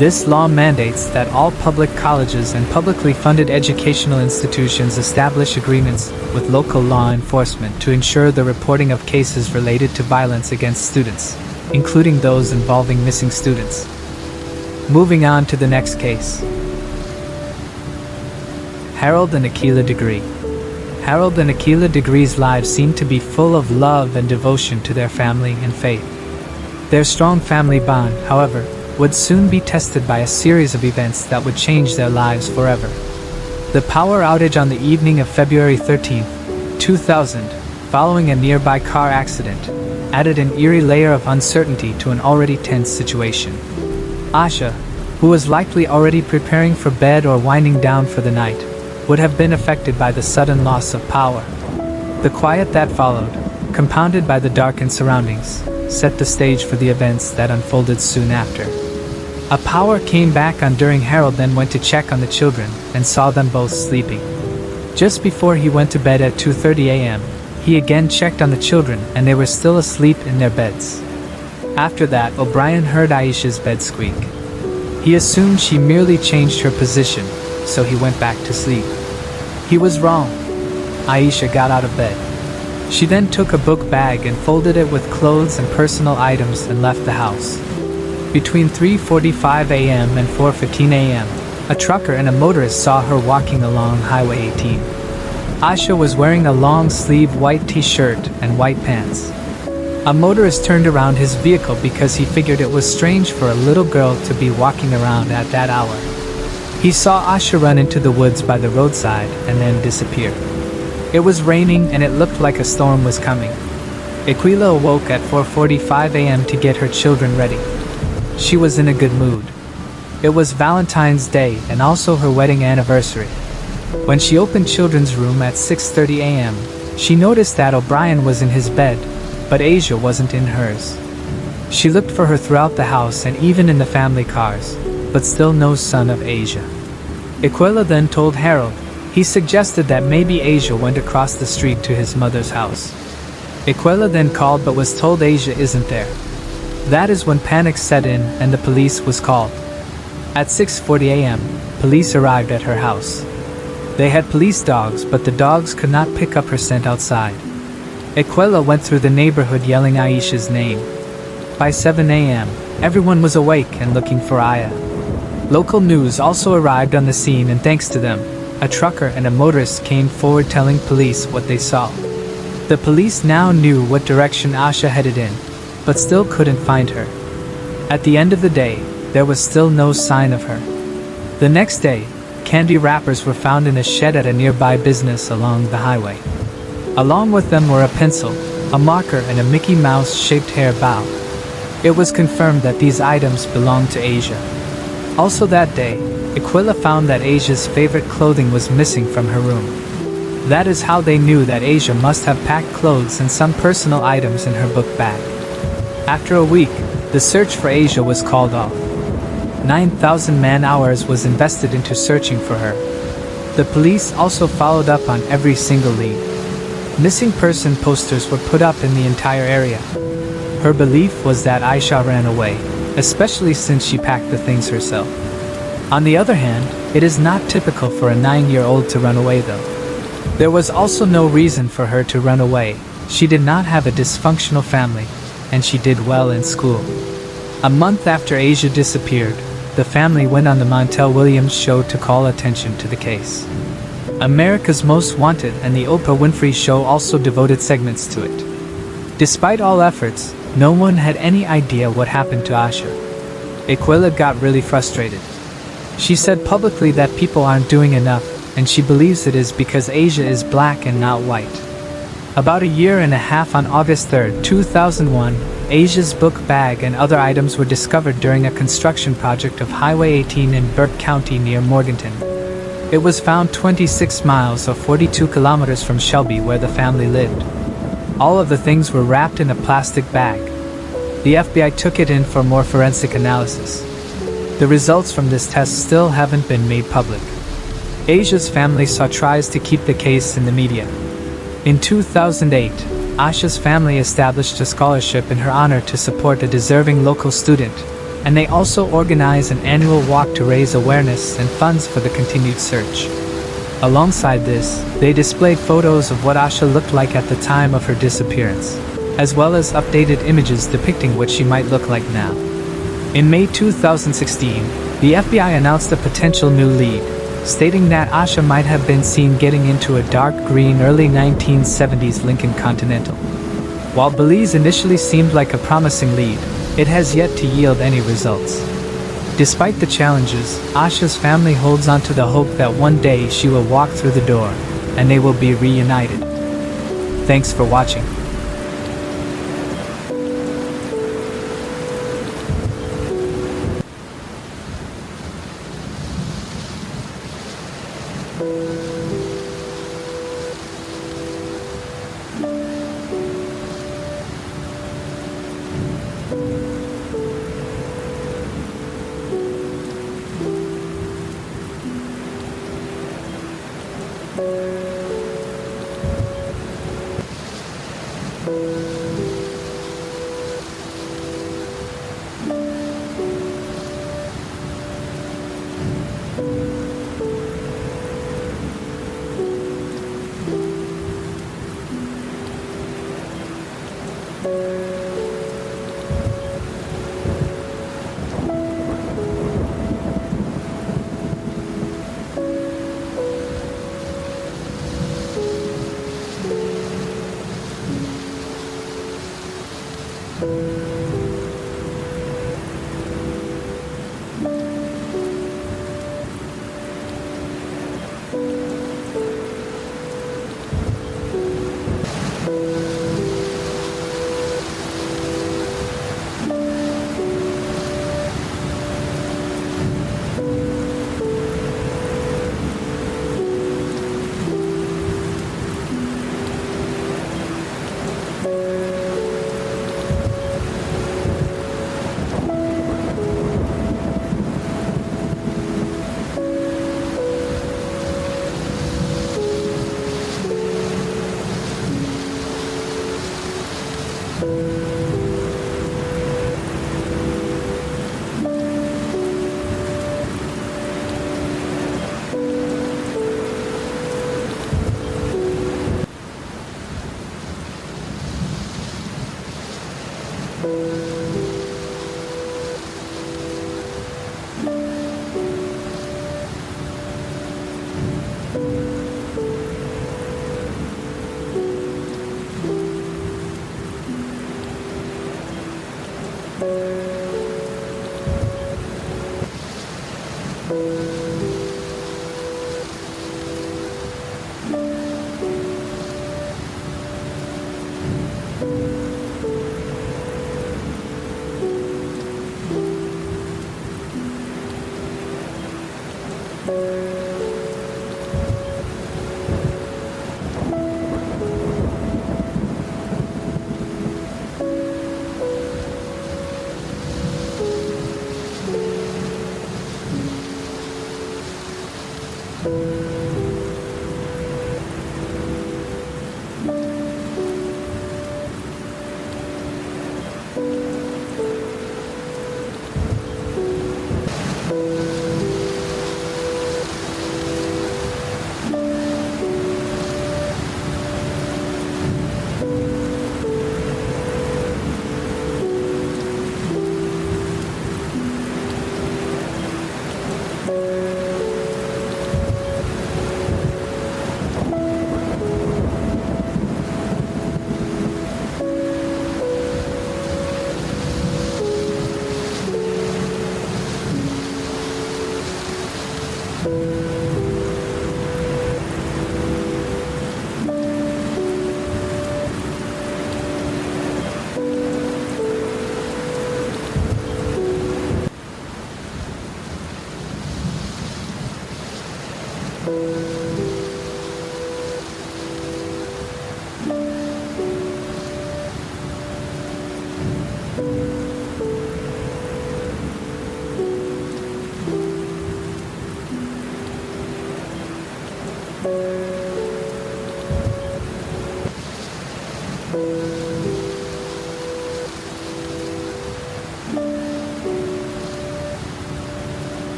This law mandates that all public colleges and publicly funded educational institutions establish agreements with local law enforcement to ensure the reporting of cases related to violence against students, including those involving missing students. Moving on to the next case. Harold and Akilah Degree. Harold and Akilah Degree's lives seem to be full of love and devotion to their family and faith. Their strong family bond, however, would soon be tested by a series of events that would change their lives forever. The power outage on the evening of February 13, 2000, following a nearby car accident, added an eerie layer of uncertainty to an already tense situation. Asha, who was likely already preparing for bed or winding down for the night, would have been affected by the sudden loss of power. The quiet that followed, compounded by the darkened surroundings, set the stage for the events that unfolded soon after. A power came back on during Harold then went to check on the children and saw them both sleeping. Just before he went to bed at 2:30 a.m., he again checked on the children and they were still asleep in their beds. After that, O'Brien heard Aisha's bed squeak. He assumed she merely changed her position, so he went back to sleep. He was wrong. Aisha got out of bed. She then took a book bag and folded it with clothes and personal items and left the house. Between 3:45 a.m. and 4:15 a.m., a trucker and a motorist saw her walking along Highway 18. Asha was wearing a long-sleeve white t-shirt and white pants. A motorist turned around his vehicle because he figured it was strange for a little girl to be walking around at that hour. He saw Asha run into the woods by the roadside and then disappear. It was raining and it looked like a storm was coming. Akilah awoke at 4:45 a.m. to get her children ready. She was in a good mood. It was Valentine's Day and also her wedding anniversary. When she opened children's room at 6:30 a.m., she noticed that O'Brien was in his bed, but Asia wasn't in hers. She looked for her throughout the house and even in the family cars, but still no sign of Asia. Akilah then told Harold. He suggested that maybe Asia went across the street to his mother's house. Akilah then called but was told Asia isn't there. That is when panic set in and the police was called. At 6:40 a.m., police arrived at her house. They had police dogs, but the dogs could not pick up her scent outside. Akilah went through the neighborhood yelling Aisha's name. By 7 a.m., everyone was awake and looking for Aya. Local news also arrived on the scene and thanks to them, a trucker and a motorist came forward telling police what they saw. The police now knew what direction Asha headed in, but still couldn't find her. At the end of the day, there was still no sign of her. The next day, candy wrappers were found in a shed at a nearby business along the highway. Along with them were a pencil, a marker and a Mickey Mouse-shaped hair bow. It was confirmed that these items belonged to Asia. Also that day, Akilah found that Asia's favorite clothing was missing from her room. That is how they knew that Asia must have packed clothes and some personal items in her book bag. After a week, the search for Asia was called off. 9,000 man-hours was invested into searching for her. The police also followed up on every single lead. Missing person posters were put up in the entire area. Her belief was that Aisha ran away, especially since she packed the things herself. On the other hand, it is not typical for a 9-year-old to run away though. There was also no reason for her to run away. She did not have a dysfunctional family, and she did well in school. A month after Asia disappeared, the family went on the Montel Williams show to call attention to the case. America's Most Wanted and the Oprah Winfrey Show also devoted segments to it. Despite all efforts, no one had any idea what happened to Asha. Akilah got really frustrated. She said publicly that people aren't doing enough, and she believes it is because Asia is black and not white. About a year and a half on August 3, 2001, Asia's book bag and other items were discovered during a construction project of Highway 18 in Burke County near Morganton. It was found 26 miles or 42 kilometers from Shelby, where the family lived. All of the things were wrapped in a plastic bag. The FBI took it in for more forensic analysis. The results from this test still haven't been made public. Asia's family saw tries to keep the case in the media. In 2008, Asha's family established a scholarship in her honor to support a deserving local student, and they also organize an annual walk to raise awareness and funds for the continued search. Alongside this, they displayed photos of what Asha looked like at the time of her disappearance, as well as updated images depicting what she might look like now. In May 2016, the FBI announced a potential new lead, stating that Asha might have been seen getting into a dark green early 1970s Lincoln Continental. While Belize initially seemed like a promising lead, it has yet to yield any results. Despite the challenges, Asha's family holds on to the hope that one day she will walk through the door, and they will be reunited. Thanks for watching.